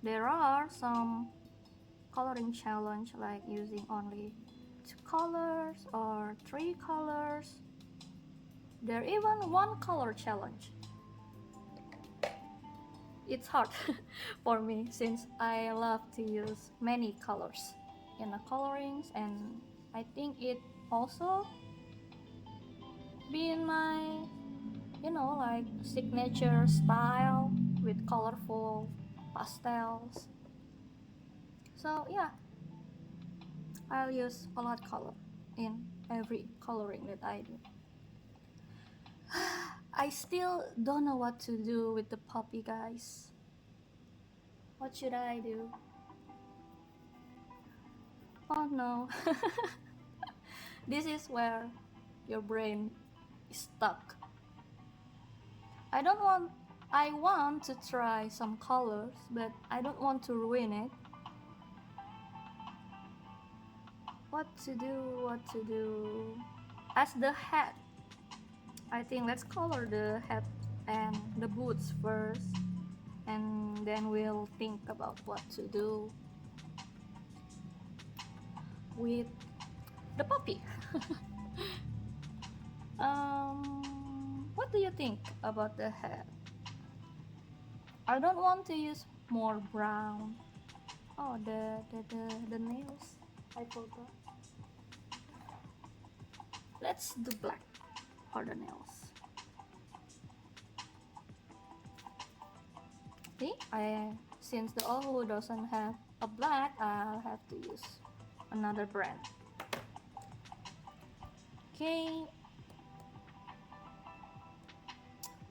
there are some coloring challenge like using only 2 colors or 3 colors. There even 1 color challenge. It's hard for me since I love to use many colors in the colorings, and I think it also been my like signature style with colorful pastels. So yeah, I'll use a lot color in every coloring that I do. I still don't know what to do with the puppy, guys. What should I do? Oh no. This is where your brain is stuck. I want to try some colors, but I don't want to ruin it. What to do? As the head, I think let's color the head and the boots first, and then we'll think about what to do with the puppy. What do you think about the head? I don't want to use more brown. Oh, the nails, I forgot. Let's do black for the nails. See, since the Ohuhu doesn't have a black, I'll have to use another brand. Okay,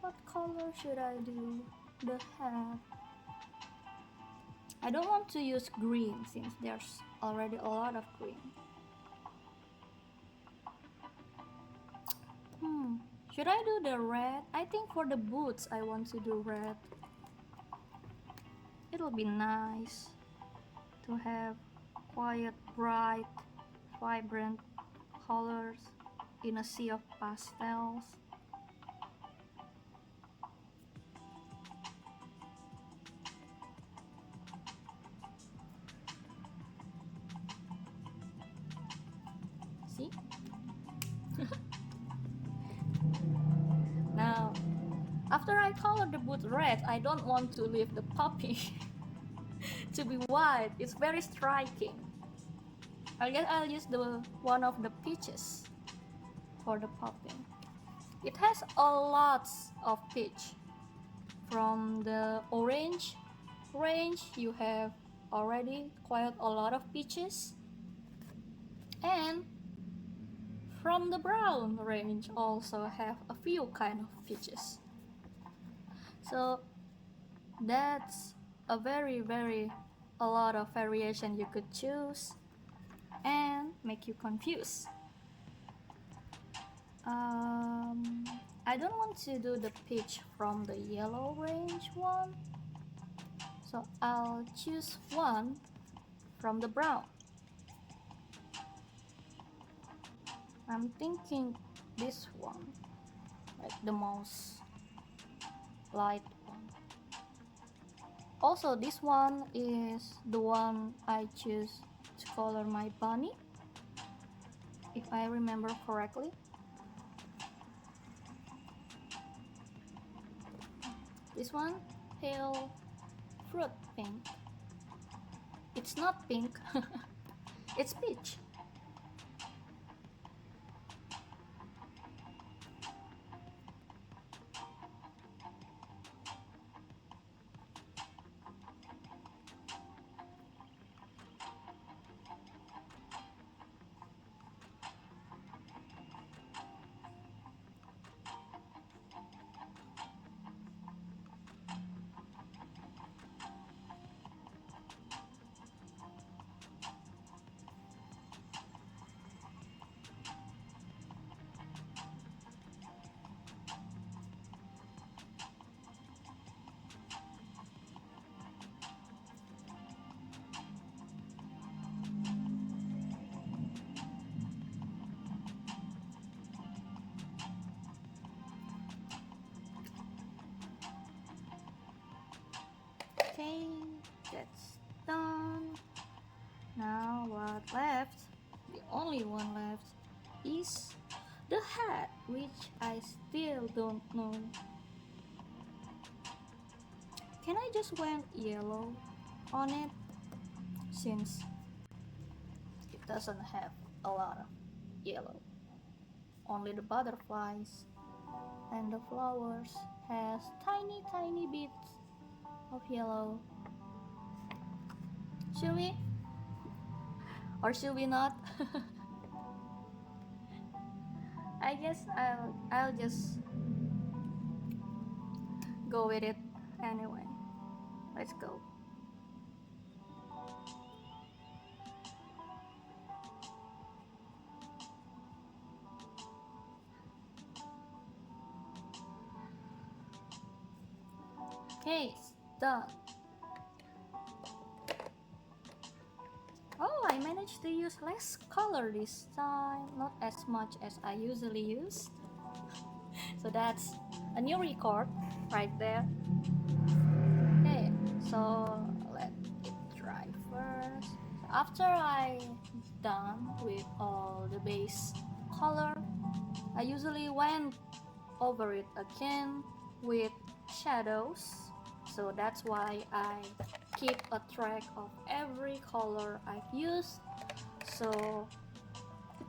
what color should I do the head? I don't want to use green since there's already a lot of green. Should I do the red? I think for the boots I want to do red. It'll be nice to have quiet, bright, vibrant colors in a sea of pastels. See? Now, after I color the boot red, I don't want to leave the puppy to be white. It's very striking. I guess I'll use the one of the peaches for the puppy. It has a lot of peach. From the orange range, you have already quite a lot of peaches, and from the brown range also have a few kind of peaches. So that's a a lot of variation you could choose and make you confused. I don't want to do the peach from the yellow range one, so I'll choose one from the brown. I'm thinking this one, like the most light one. Also, this one is the one I choose to color my bunny, if I remember correctly. This one, pale fruit pink. It's not pink, it's peach. that's done. Now what left, the only one left, is the hat, which I still don't know. Can I just went yellow on it, since it doesn't have a lot of yellow? Only the butterflies and the flowers has tiny bits of yellow. Should we? Or should we not? I guess I'll just go with it anyway. Let's go. Okay, it's done. Oh, I managed to use less color this time, not as much as I usually use. So that's a new record right there. Okay, so let it dry first. After I done with all the base color, I usually went over it again with shadows. So that's why I keep a track of every color I've used, so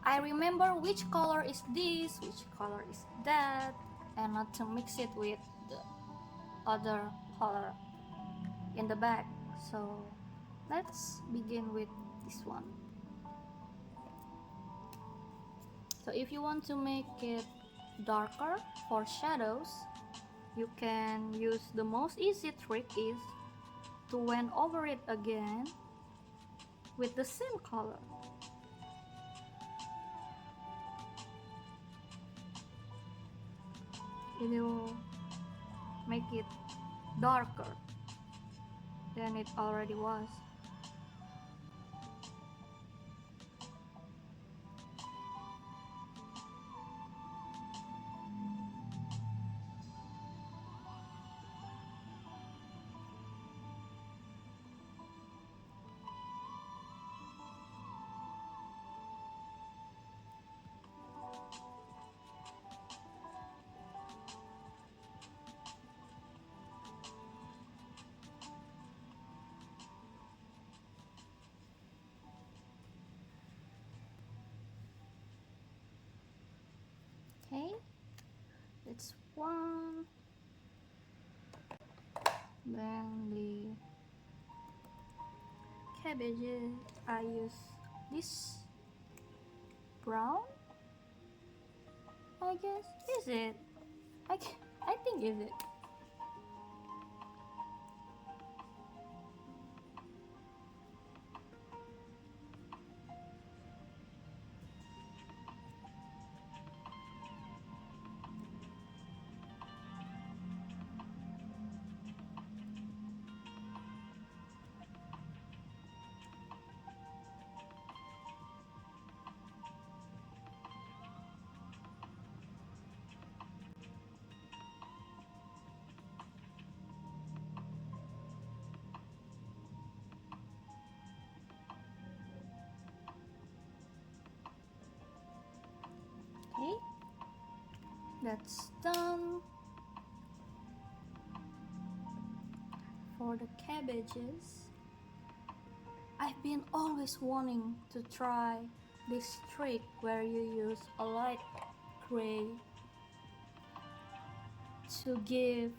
I remember which color is this, which color is that, and not to mix it with the other color in the back. So let's begin with this one. So if you want to make it darker for shadows, you can use the most easy trick is to went over it again with the same color. It will make it darker than it already was. Okay, that's one. Then the cabbages, I use this brown, I guess. Is it? I think is it. Okay, that's done. For the cabbages, I've been always wanting to try this trick where you use a light gray to give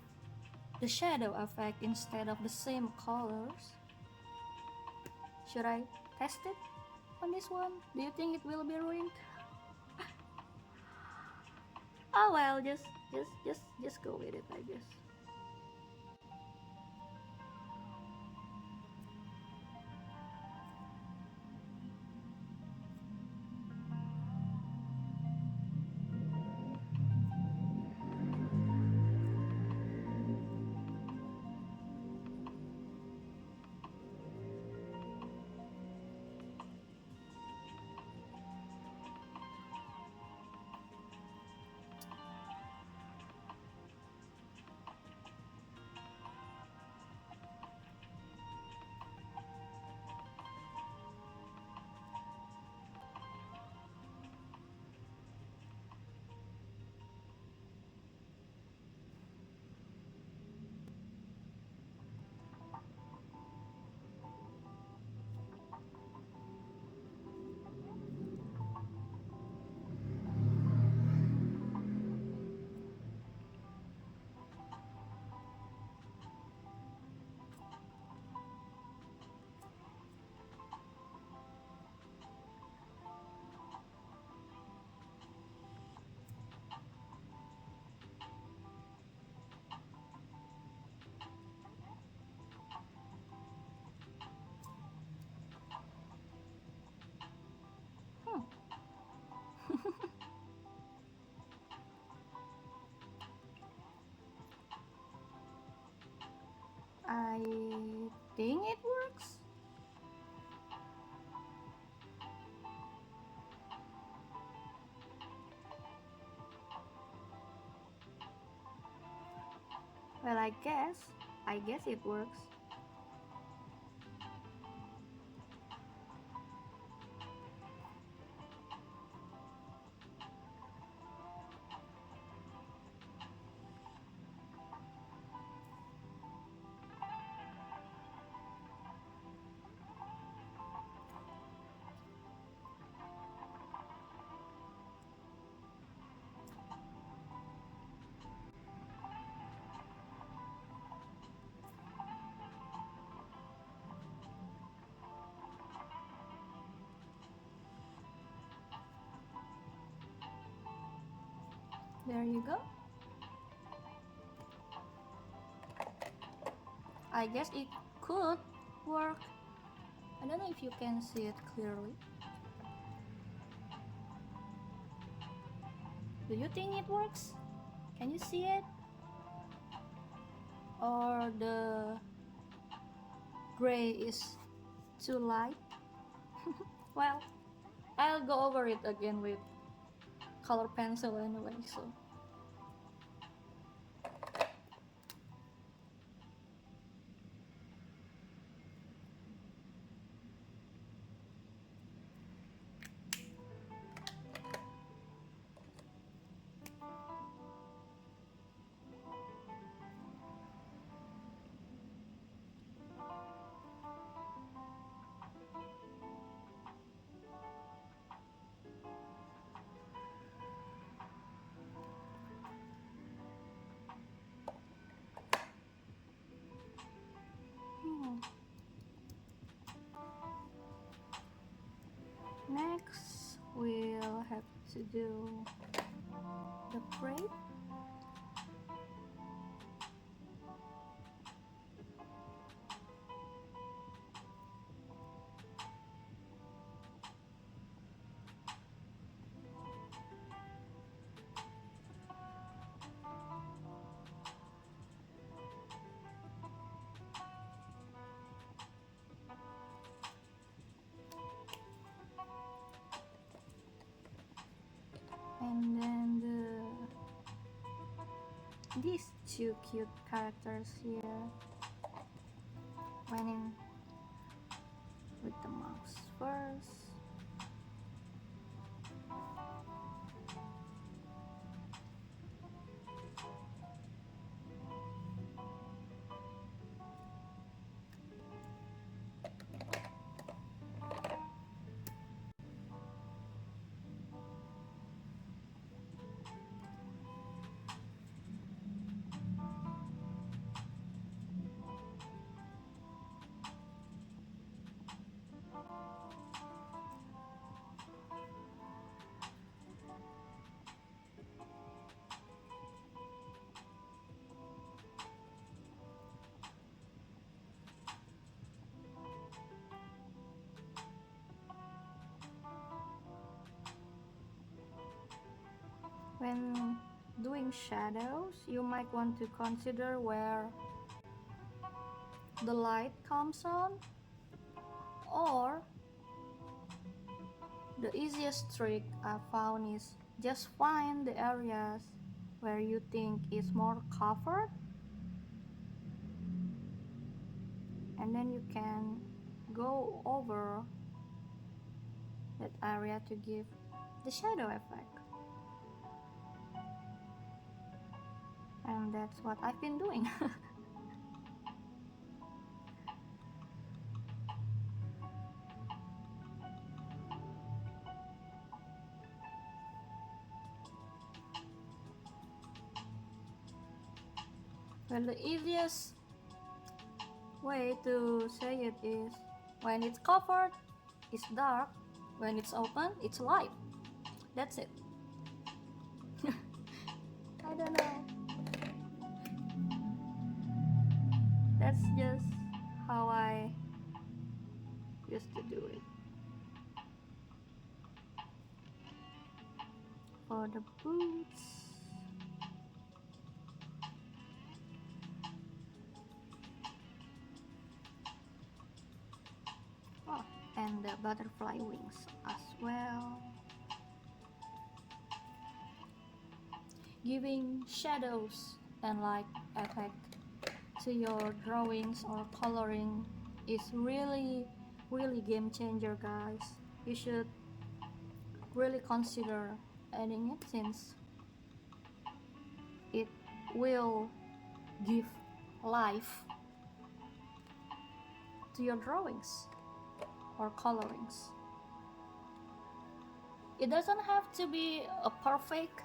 the shadow effect instead of the same colors. Should I test it on this one? Do you think it will be ruined? Oh well, just go with it, I guess. Well, I guess it works. There you go. I guess it could work. I don't know if you can see it clearly. Do you think it works? Can you see it? Or the gray is too light? Well, I'll go over it again with color pencil anyway, so. Next, we'll have to do the braid. And then these two cute characters here went in with the mouse first. When doing shadows, you might want to consider where the light comes on, or the easiest trick I found is just find the areas where you think is more covered, and then you can go over that area to give the shadow effect. And that's what I've been doing. Well, the easiest way to say it is when it's covered, it's dark. When it's open, it's light. That's it. I don't know. That's just how I used to do it. For the boots, oh, and the butterfly wings as well, giving shadows and light effect to your drawings or coloring is really game changer, guys. You should really consider adding it, since it will give life to your drawings or colorings. It doesn't have to be a perfect,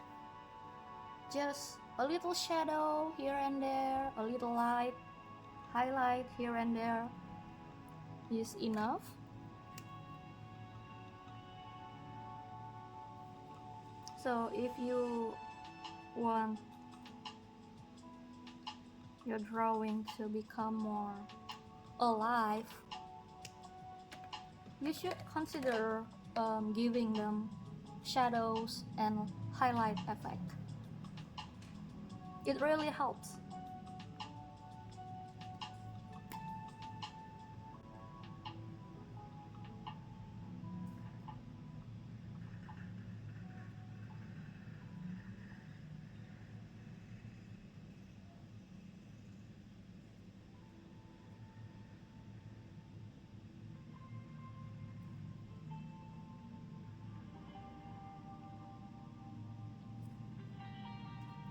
just a little shadow here and there, a little light, highlight here and there is enough. So if you want your drawing to become more alive, you should consider giving them shadows and highlight effect. It really helps.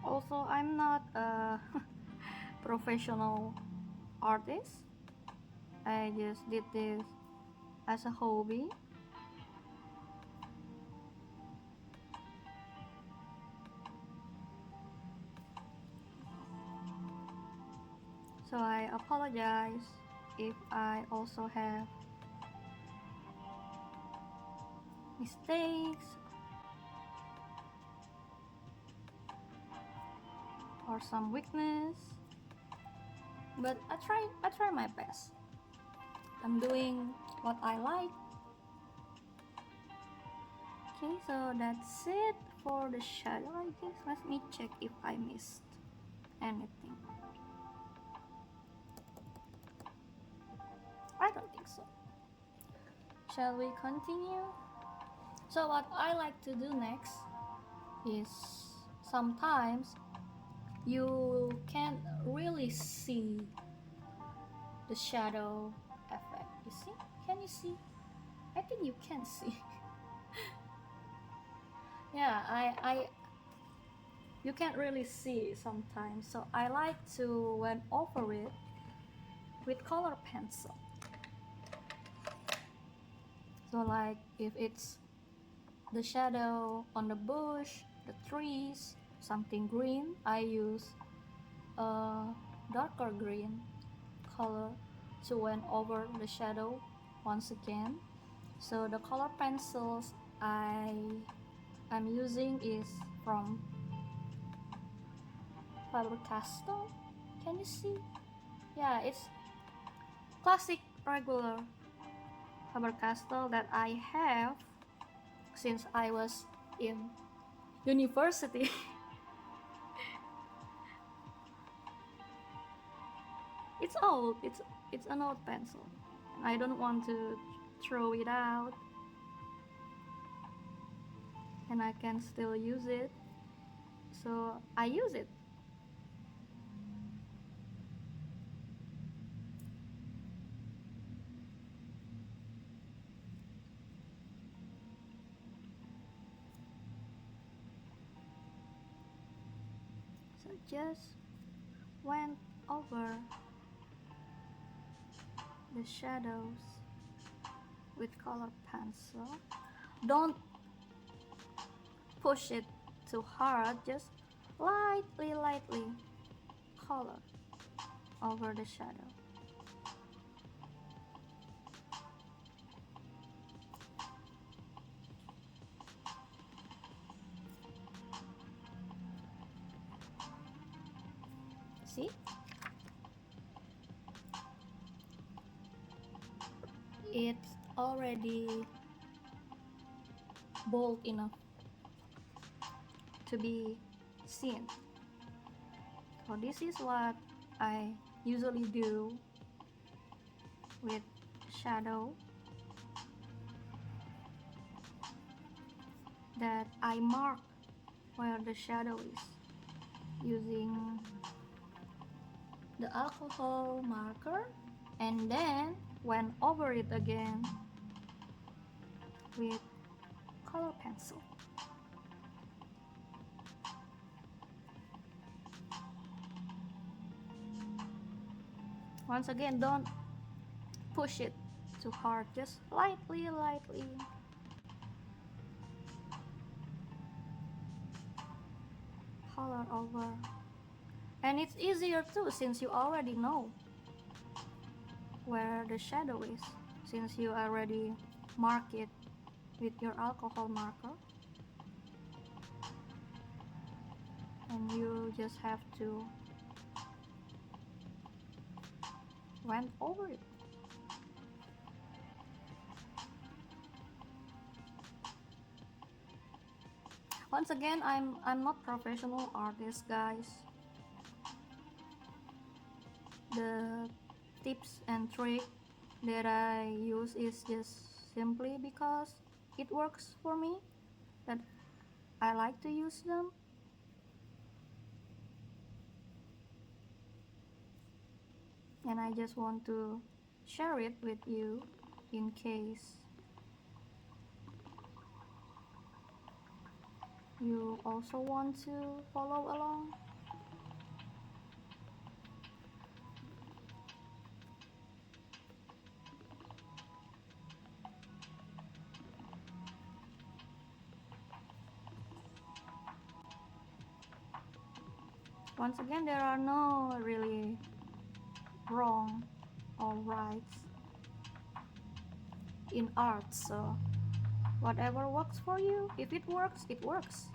Also, I'm not a professional artist. I just did this as a hobby. So I apologize if I also have mistakes or some weakness, but I try my best. I'm doing what I like. Okay, so that's it for the shadow, I guess. Let me check if I missed anything. I don't think so. Shall we continue? So what I like to do next is, sometimes you can't really see the shadow effect. You see? Can you see? I think you can see. Yeah, you can't really see sometimes, so I like to went over it with color pencil. So like if it's the shadow on the bush, the trees, something green, I use a darker green color to went over the shadow once again. So the color pencils I'm using is from Faber Pastel. Can you see? Yeah, it's classic regular Faber Pastel that I have since I was in university. It's old. It's an old pencil. I don't want to throw it out, and I can still use it, so I use it. So just went over the shadows with color pencil. Don't push it too hard, just lightly color over the shadow. See? It's already bold enough to be seen. So this is what I usually do with shadow, that I mark where the shadow is using the alcohol marker and then went over it again with color pencil. Once again, don't push it too hard, just lightly color over. And it's easier too, since you already know where the shadow is, since you already mark it with your alcohol marker, and you just have to went over it. Once again, I'm not professional artist, guys. The tips and trick that I use is just simply because it works for me, that I like to use them. And I just want to share it with you in case you also want to follow along. Once again, there are no really wrong or rights in art, so whatever works for you, if it works, it works.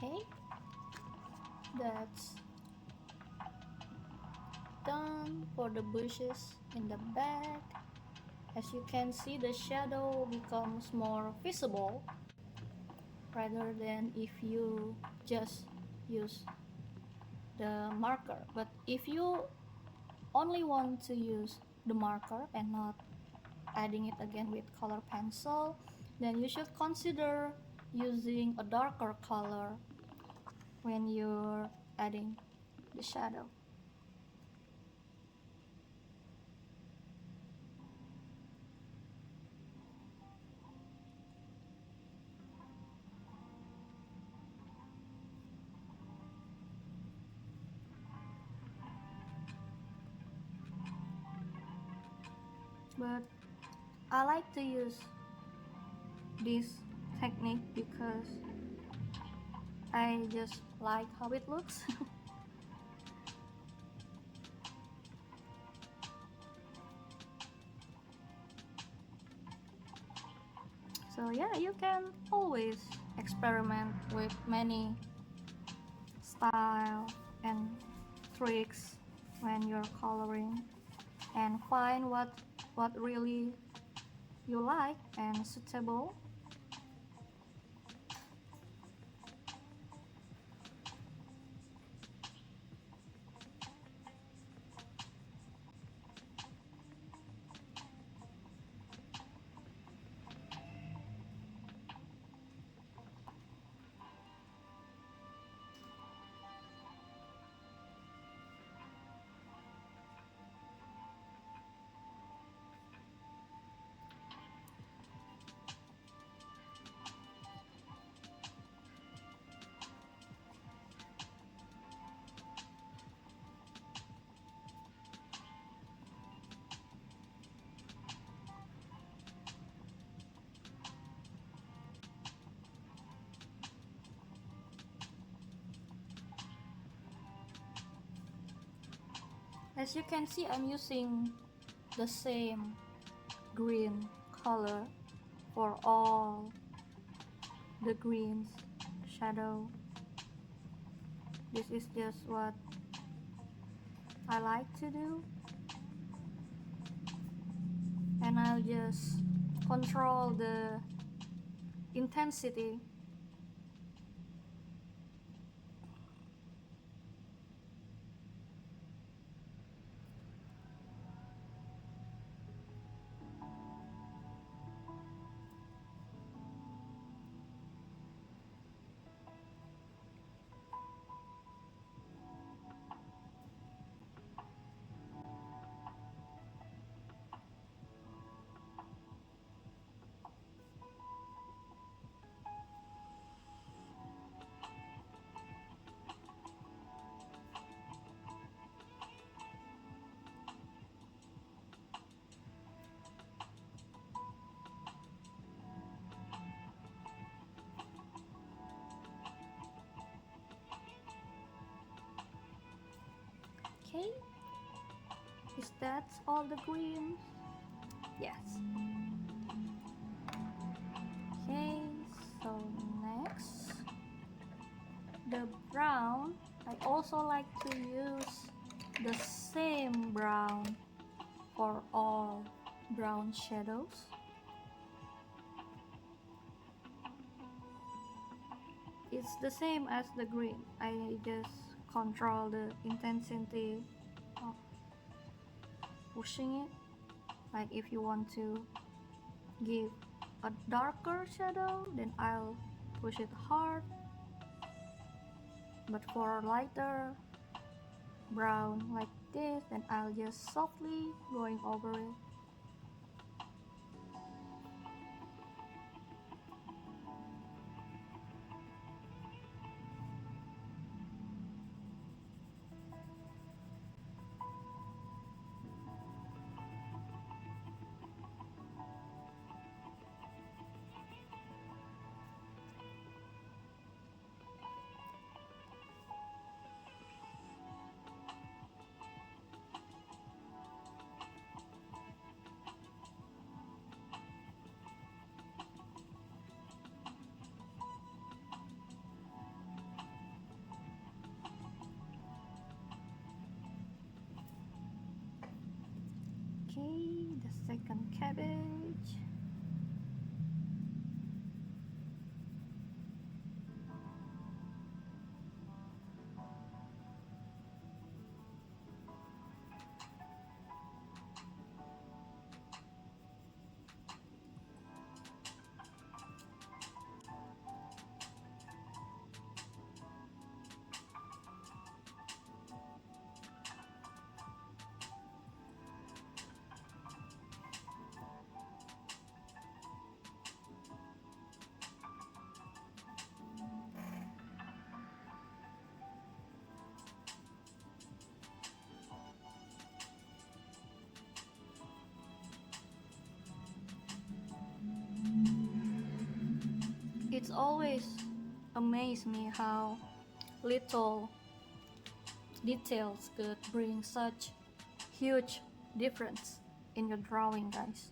Okay, that's done for the bushes in the back. As you can see, the shadow becomes more visible rather than if you just use the marker. But if you only want to use the marker and not adding it again with color pencil, then you should consider using a darker color when you're adding the shadow. But I like to use this technique because I just like how it looks. So yeah, you can always experiment with many style and tricks when you're coloring and find what really you like and suitable. As you can see, I'm using the same green color for all the greens shadow. This is just what I like to do, and I'll just control the intensity. Okay, is that all the green? Yes. Okay, so next, the brown. I also like to use the same brown for all brown shadows. It's the same as the green. I just control the intensity of pushing it. Like if you want to give a darker shadow, then I'll push it hard. But for lighter brown like this, then I'll just softly going over it. Okay, the second cabbage. It's always amazed me how little details could bring such huge difference in your drawing, guys.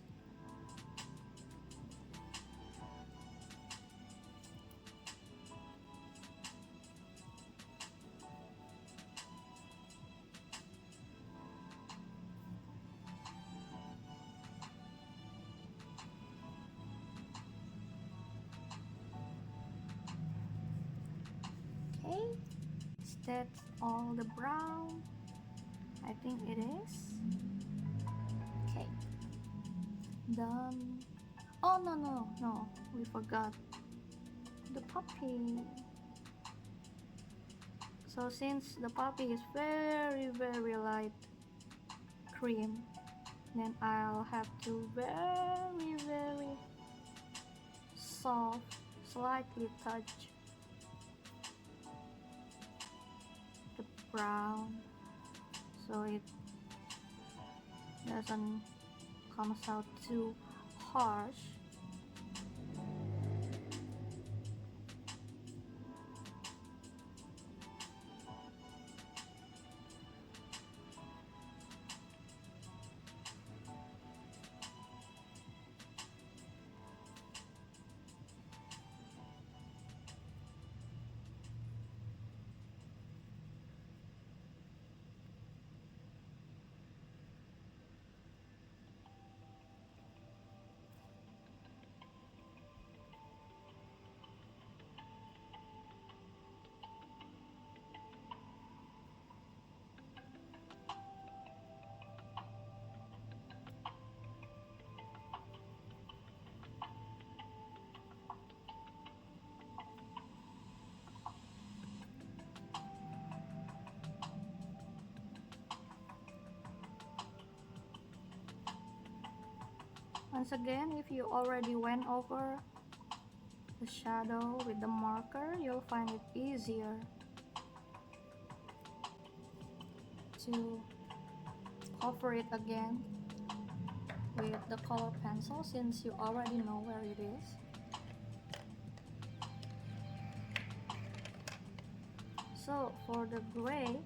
Okay, is that all the brown? I think it is. Okay, done. Oh no, we forgot the puppy. So since the puppy is very light cream, then I'll have to very soft, slightly touch the brown so it doesn't come out too harsh. Once again, if you already went over the shadow with the marker, you'll find it easier to cover it again with the color pencil, since you already know where it is. So for the gray,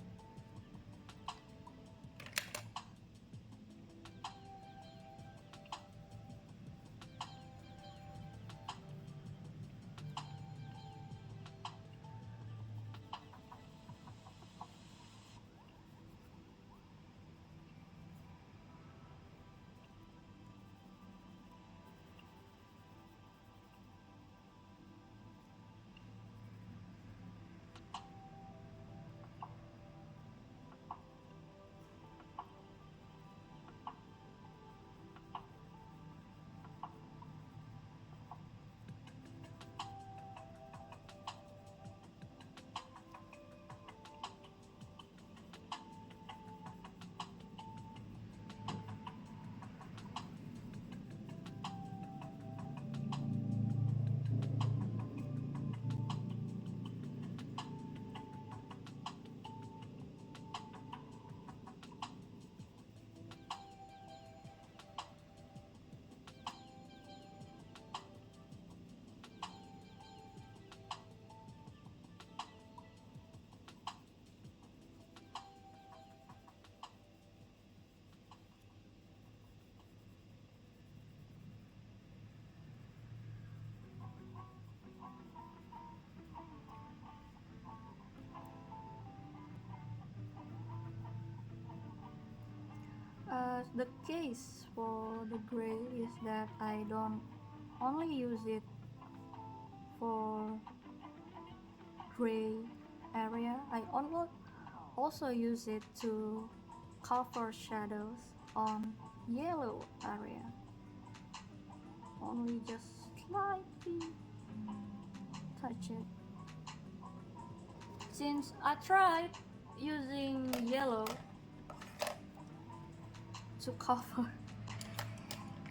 the case for the gray is that I don't only use it for gray area, I also use it to cover shadows on yellow area. Only just slightly touch it. Since I tried using yellow to cover,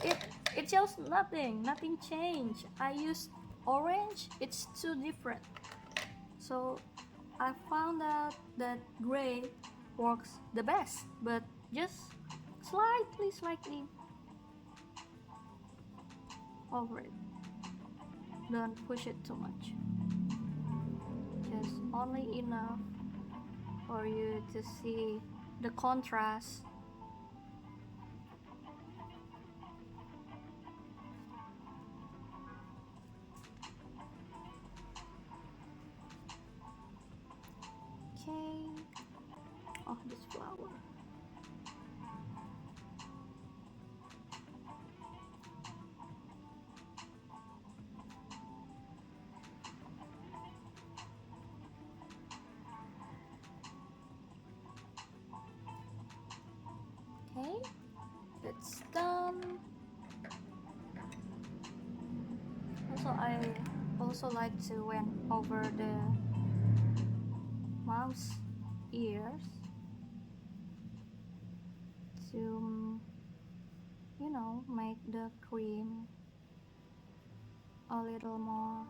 it just nothing changed. I used orange, it's too different. So I found out that gray works the best, but just slightly over it. Don't push it too much. Just only enough for you to see the contrast. Okay. Oh, this flower. Okay, that's done. I also like to went over the mouse ears to, make the cream a little more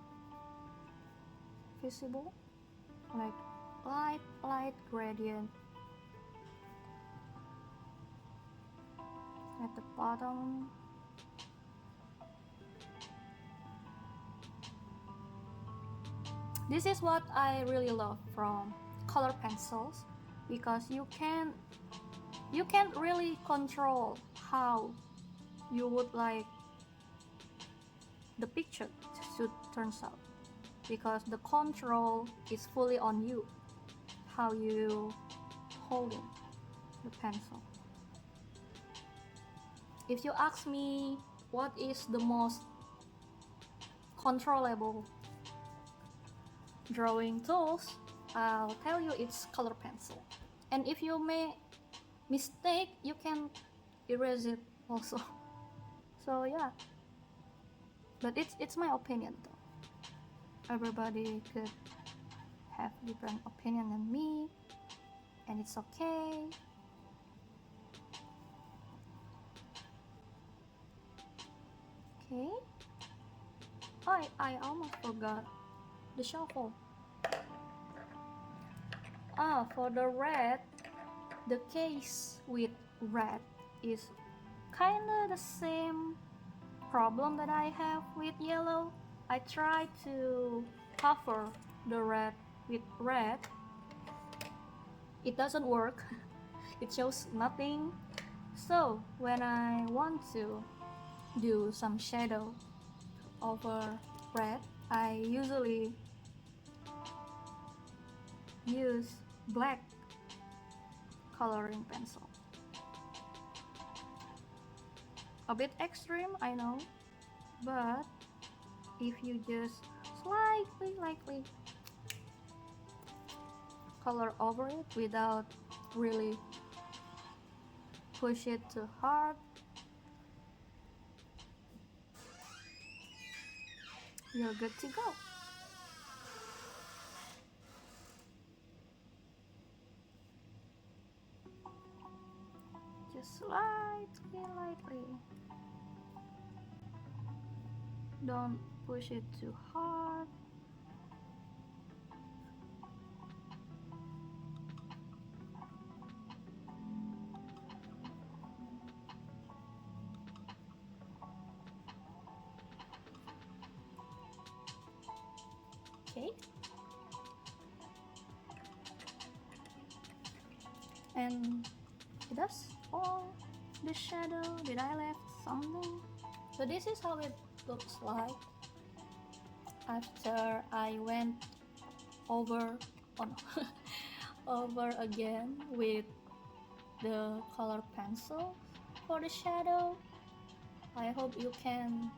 visible, like light gradient at the bottom. This is what I really love from color pencils, because you can't really control how you would like the picture should turns out, because the control is fully on you, how you holding the pencil. If you ask me what is the most controllable drawing tools, I'll tell you it's color pencil. And if you make mistake, you can erase it also. So yeah, but it's my opinion though. Everybody could have different opinion than me, and it's okay. Okay. I almost forgot the shuffle. For the red, the case with red is kinda the same problem that I have with yellow. I try to cover the red with red. It doesn't work. It shows nothing. So when I want to do some shadow over red, I usually use black coloring pencil. A bit extreme, I know, but if you just lightly color over it without really push it too hard, you're good to go. Just lightly. Don't push it too hard. Okay. And that's all the shadow. Did I left something? So this is how it looks like after I went over over again with the color pencil for the shadow. I hope you can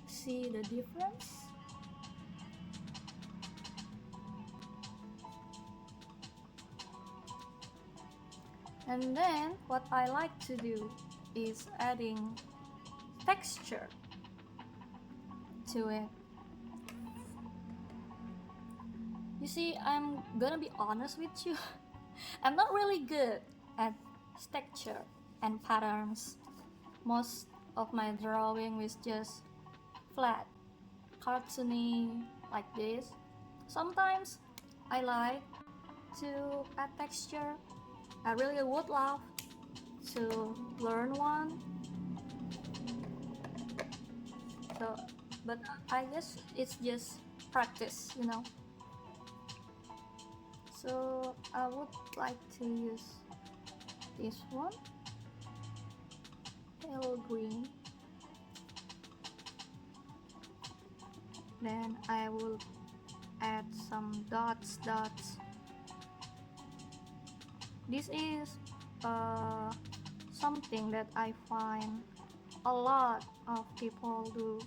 see the difference. And then what I like to do is adding texture to it. You see, I'm gonna be honest with you. I'm not really good at texture and patterns. Most of my drawing is just flat, cartoony like this. Sometimes I like to add texture. I really would love to learn one. So, but I guess it's just practice, you know. So I would like to use this one, pale green. Then I will add some dots. This is something that I find a lot of people do.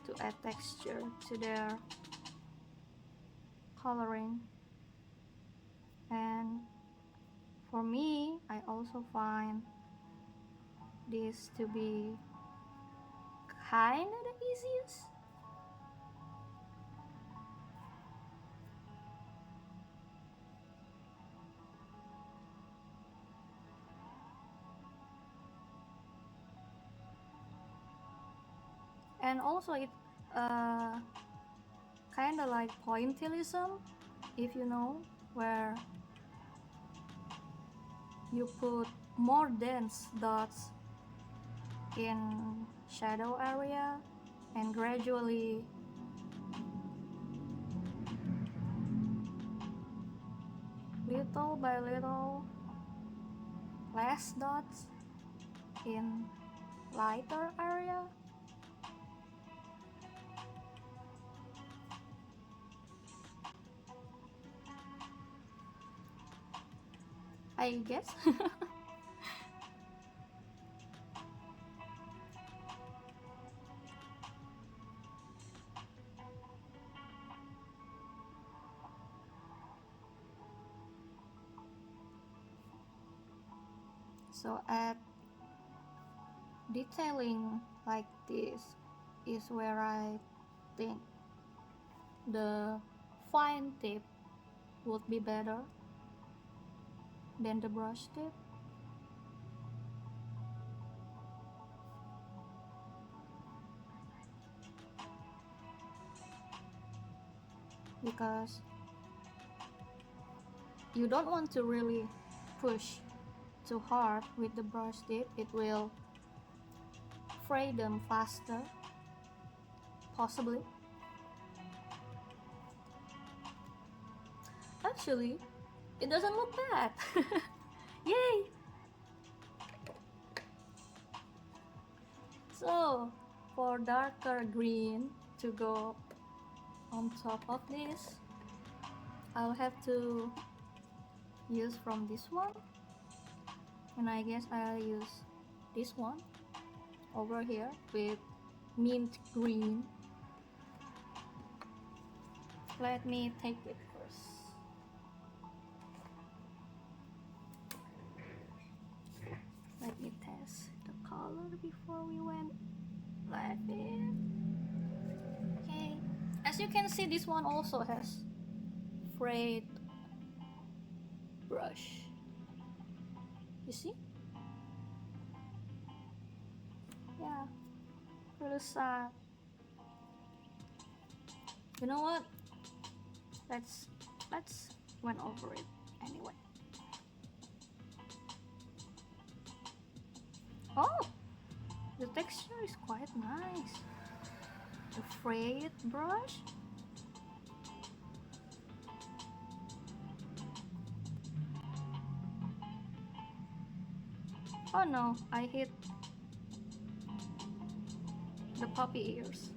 To add texture to their coloring. And for me, I also find this to be kinda the easiest. And also it kinda like pointillism, if you know, where you put more dense dots in shadow area and gradually little by little less dots in lighter area. I guess. So add detailing like this is where I think the fine tip would be better than the brush tip. because you don't want to really push too hard with the brush tip. It will fray them faster, possibly. Actually, it doesn't look bad. Yay! So, for darker green to go on top of this, I'll have to use from this one, and I guess I'll use this one over here with mint green. Let me take it first. Let me test the color before we went live in. Okay, as you can see, this one also has frayed brush. You see? Yeah, really sad. You know what? Let's went over it anyway. Oh, the texture is quite nice. The frayed brush. Oh no, I hit the puppy ears.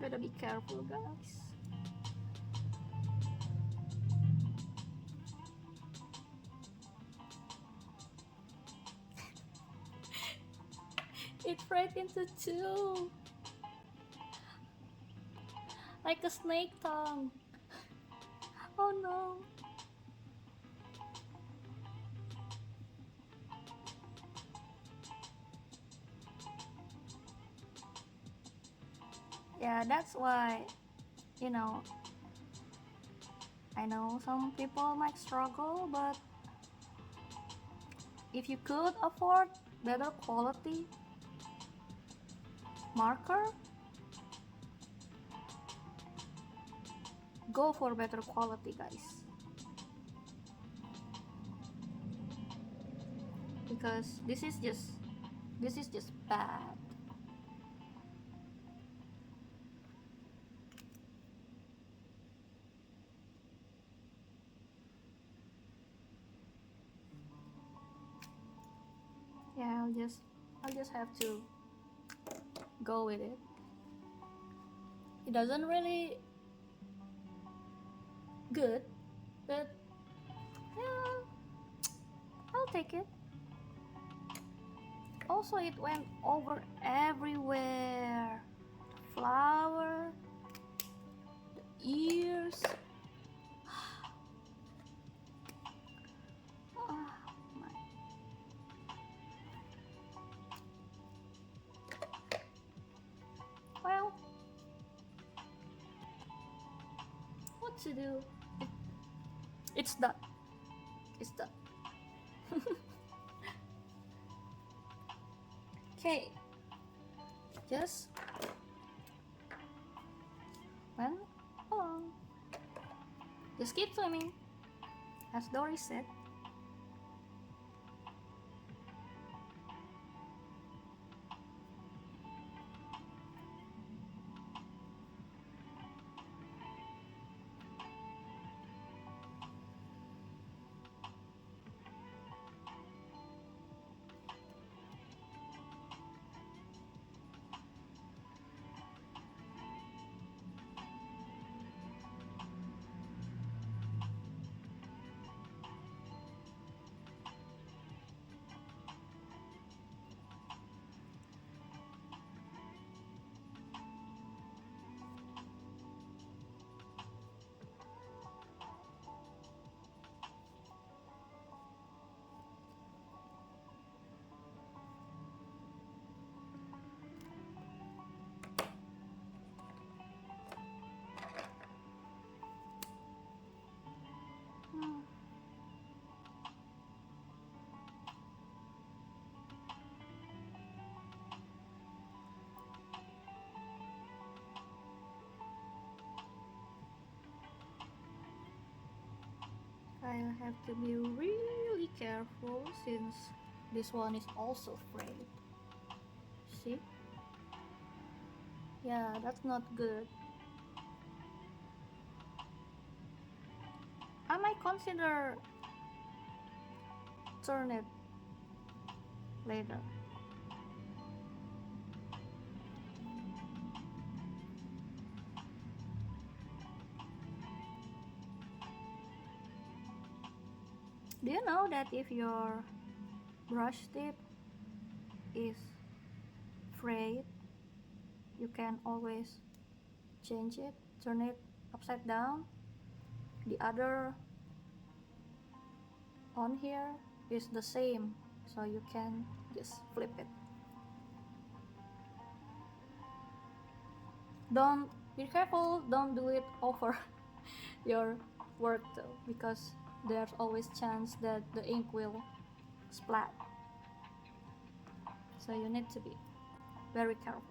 Gotta be careful, guys. It frayed into two, like a snake tongue. Oh no. Yeah, that's why, you know, I know some people might struggle, but if you could afford better quality marker, go for better quality, guys. Because this is just bad. Yeah, I'll just have to go with it. It doesn't really good, but yeah, I'll take it. Also, it went over everywhere. The flower, the ears. Oh, my. Well, what to do? It's done. It's done. Okay, just went along. Just keep swimming, as Dory said. I have to be really careful since this one is also frayed. See? Yeah, that's not good. I might consider turn it later. Do you know that if your brush tip is frayed, you can always change it, turn it upside down? The other on here is the same, so you can just flip it. Don't be careful, don't do it over your work though, because there's always chance that the ink will splat, so you need to be very careful.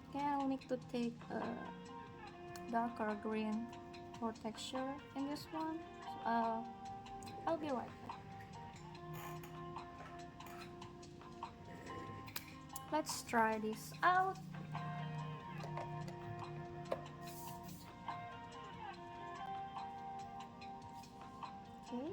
Okay, I'll need to take a darker green for texture in this one. I'll be right back. Let's try this out. Okay.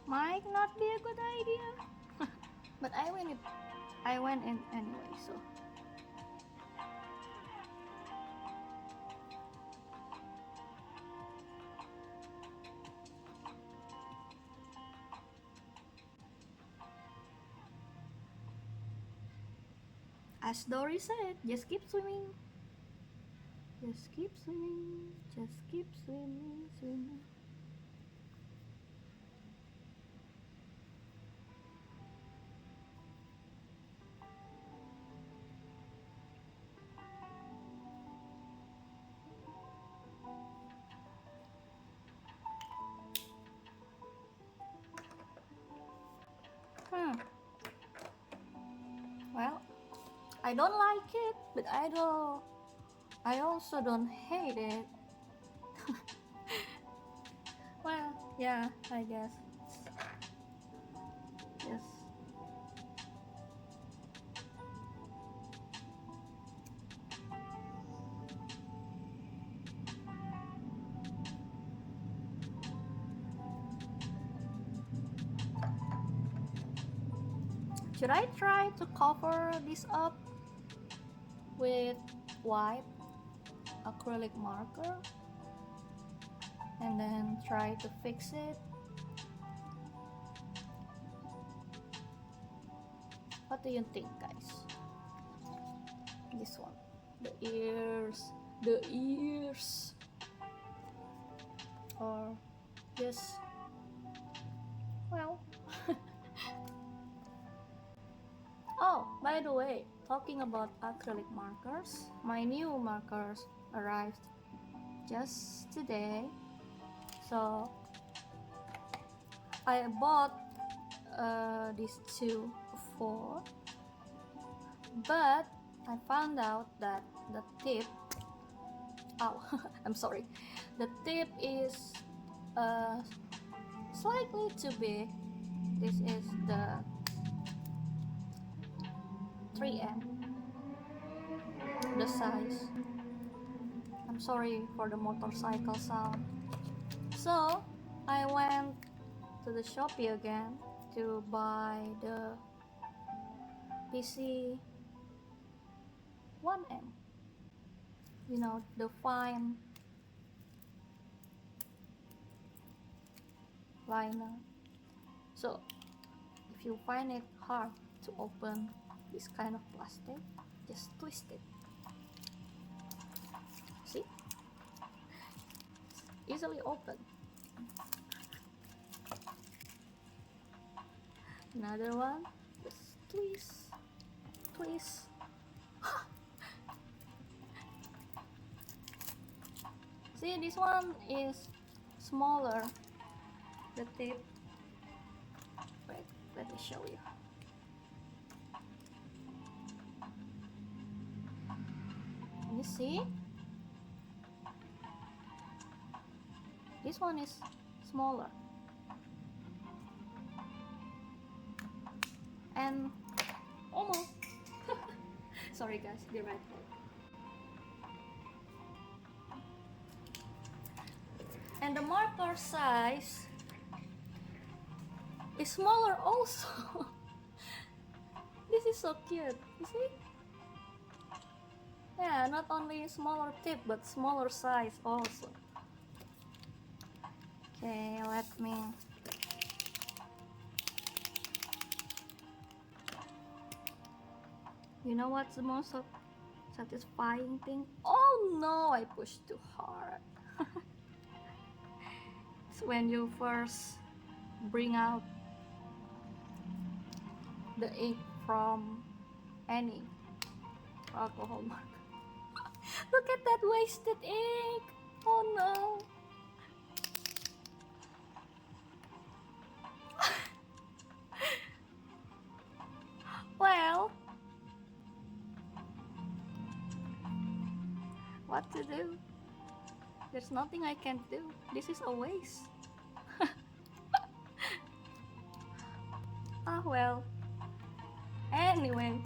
Might not be a good idea, but I went in anyway, so. As Dory said, just keep swimming. Just keep swimming, just keep swimming, swimming. Well, I don't like it, but I also don't hate it. Well, yeah, I guess. Yes. Should I try to cover this up with white acrylic marker and then try to fix it? What do you think, guys? This one, the ears, or just, well. Oh, by the way, talking about acrylic markers, my new markers arrived just today. So I bought these two before, but I found out that the tip, I'm sorry, the tip is slightly too big. This is the 3M, the size. I'm sorry for the motorcycle sound. So I went to the Shopee again to buy the PC 1M, you know, the fine liner. So if you find it hard to open this kind of plastic, just twist it. See? Easily open. Another one, just twist, twist. See, this one is smaller, the tip. Wait, let me show you. You see? This one is smaller. And almost. Sorry guys, be right back. And the marker size is smaller also. This is so cute, you see? Yeah, not only smaller tip but smaller size also. Okay, let me You know what's the most satisfying thing? Oh no, I pushed too hard. It's when you first bring out the ink from any alcohol marker. Look at that wasted ink! Oh no! Well, what to do? There's nothing I can do. This is a waste. Ah well. Anyway,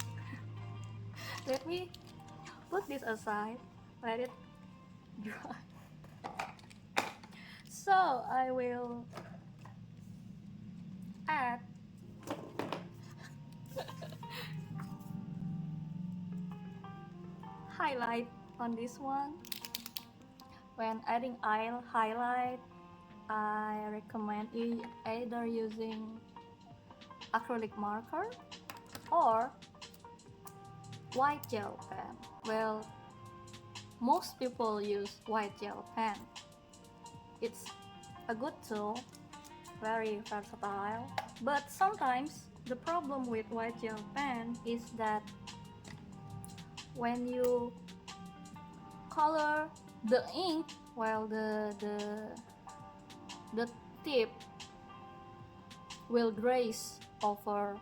let me put this aside. Let it dry. So I will add highlight on this one. When adding highlight, I recommend either using acrylic marker or white gel pen. Well, most people use white gel pen. It's a good tool, very versatile, but sometimes the problem with white gel pen is that when you color the ink, while the tip will graze over.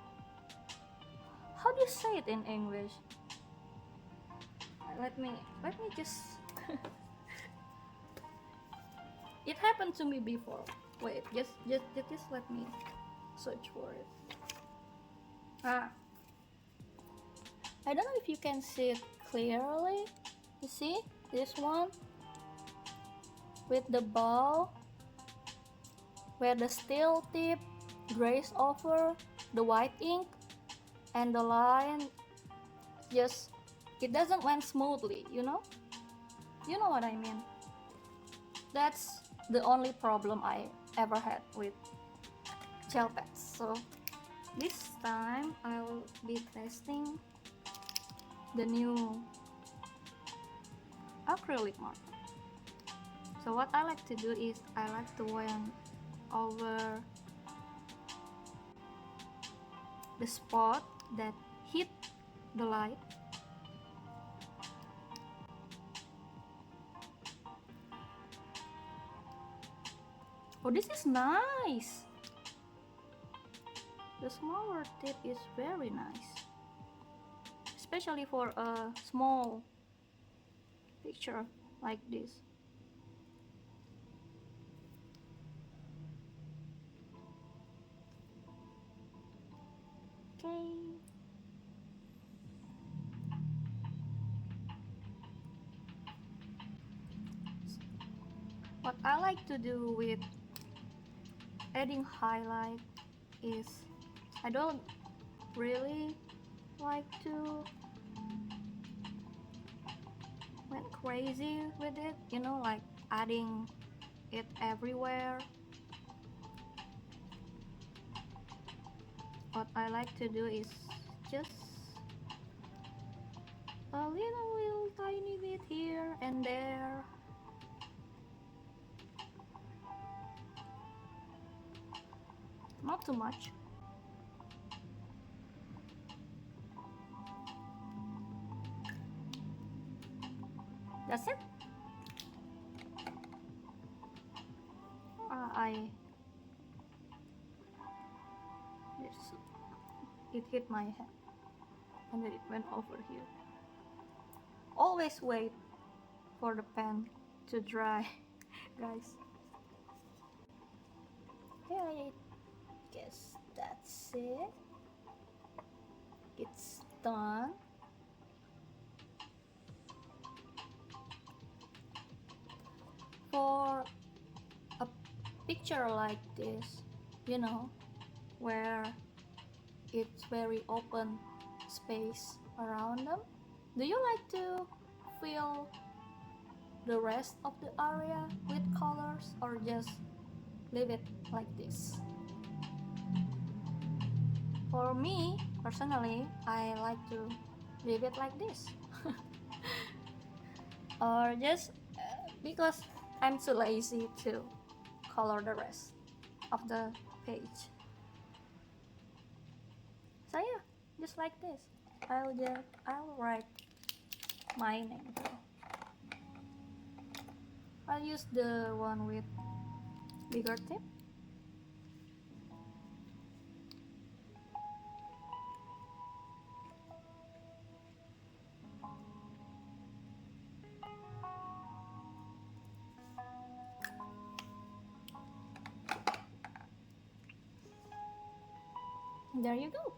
How do you say it in English? Let me just it happened to me before. Wait, just let me search for it. I don't know if you can see it clearly. You see this one with the bow, where the steel tip graze over the white ink, and the line just, it doesn't went smoothly, you know what I mean. That's the only problem I ever had with gel pens. So this time I'll be testing the new acrylic marker. So what I like to do is I like to went over the spot that hit the light. Oh, this is nice. The smaller tip is very nice, especially for a small picture like this. Okay. What I like to do with adding highlight is I don't really like to went crazy with it, you know, like adding it everywhere. What I like to do is just a little tiny bit here and there. Not too much. That's it. It hit my head and then it went over here. Always wait for the pen to dry, guys. Yeah, I guess that's it. It's done. For a picture like this, you know, where it's very open space around them, do you like to fill the rest of the area with colors or just leave it like this? For me personally, I like to leave it like this. Or just because I'm too lazy to color the rest of the page. So yeah, just like this. I'll write my name here. I'll use the one with bigger tip. There you go.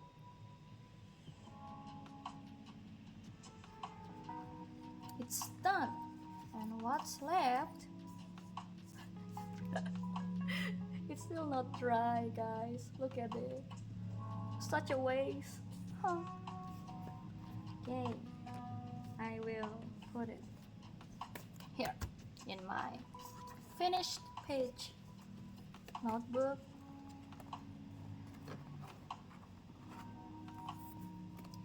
It's done. And what's left? It's still not dry, guys. Look at it. Such a waste. Huh. Okay. I will put it here in my finished page notebook.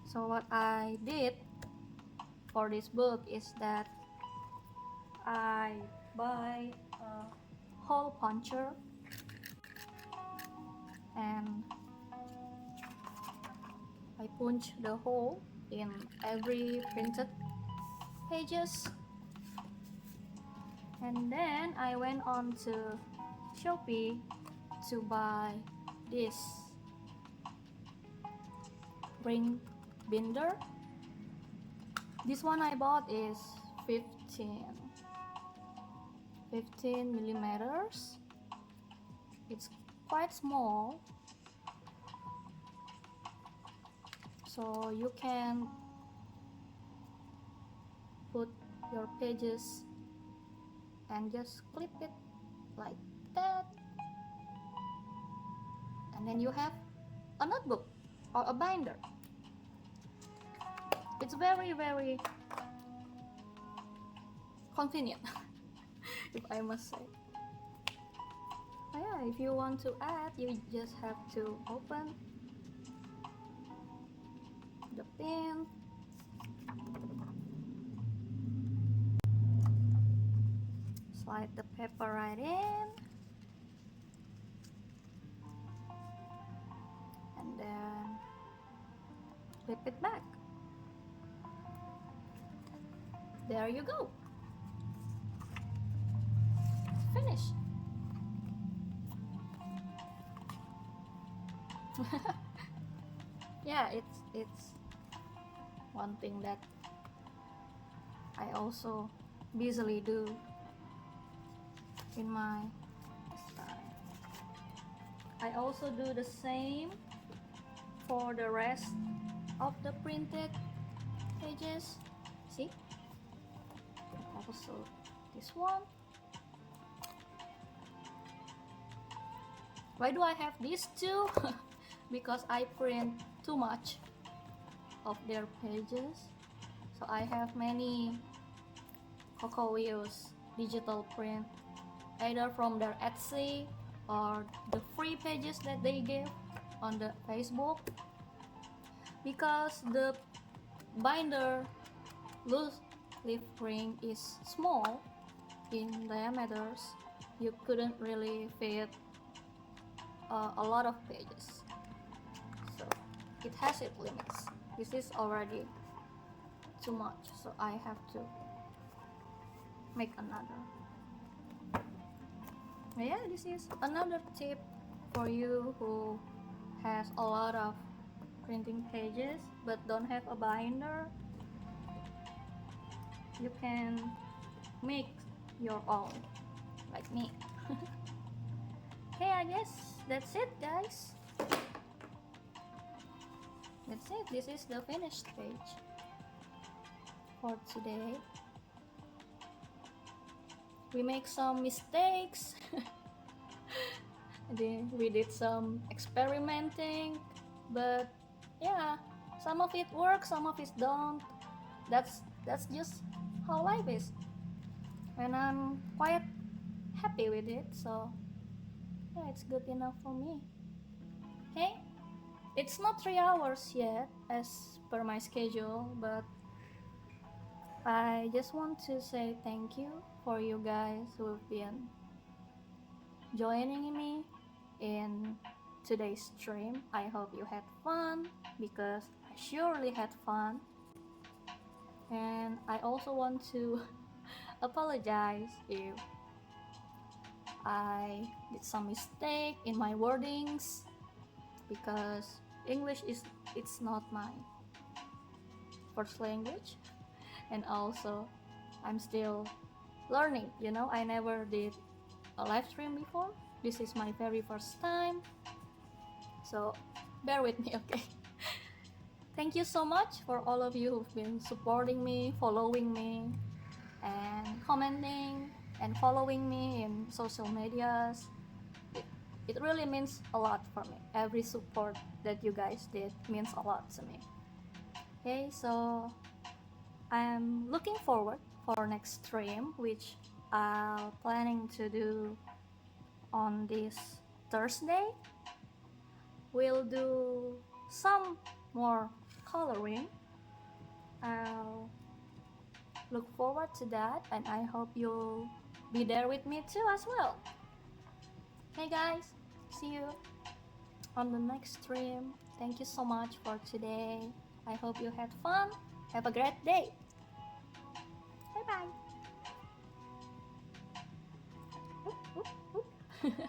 So what I did for this book is that I buy a hole puncher and I punch the hole in every printed pages, and then I went on to Shopee to buy this ring binder. This one I bought is 15 millimeters. It's quite small, so you can put your pages and just clip it like that, and then you have a notebook or a binder. It's very convenient, if I must say. Oh yeah, if you want to add, you just have to open the pin, slide the paper right in, and then clip it back. There you go. Finish. Yeah, it's one thing that I also busily do in my style. I also do the same for the rest of the printed pages. See? Also this one. Why do I have these two? because I print too much of their pages. So I have many CocoWyo's digital print, either from their Etsy or the free pages that they give on the Facebook. Because the binder loose leaf ring is small in diameters, you couldn't really fit a lot of pages, so it has its limits. This is already too much, so I have to make another. Yeah, this is another tip for you who has a lot of printing pages but don't have a binder. You can make your own, like me. Okay, I guess that's it, guys. That's it. This is the finished page for today. We make some mistakes. We did some experimenting, but yeah, some of it works, some of it don't. That's just how life is, and I'm quite happy with it, so yeah, it's good enough for me. Okay, it's not 3 hours yet as per my schedule, but I just want to say thank you for you guys who've been joining me in today's stream. I hope you had fun, because I surely had fun. And I also want to apologize if I did some mistake in my wordings, because English it's not my first language, and also I'm still learning, I never did a live stream before. This is my very first time, so bear with me, okay? Thank you so much for all of you who've been supporting me, following me, and commenting and following me in social medias. It really means a lot for me. Every support that you guys did means a lot to me. Okay, so I'm looking forward for next stream, which I'm planning to do on this Thursday. We'll do some more coloring. I'll look forward to that, and I hope you'll be there with me too as well. Hey guys, see you on the next stream. Thank you so much for today. I hope you had fun. Have a great day. Bye bye.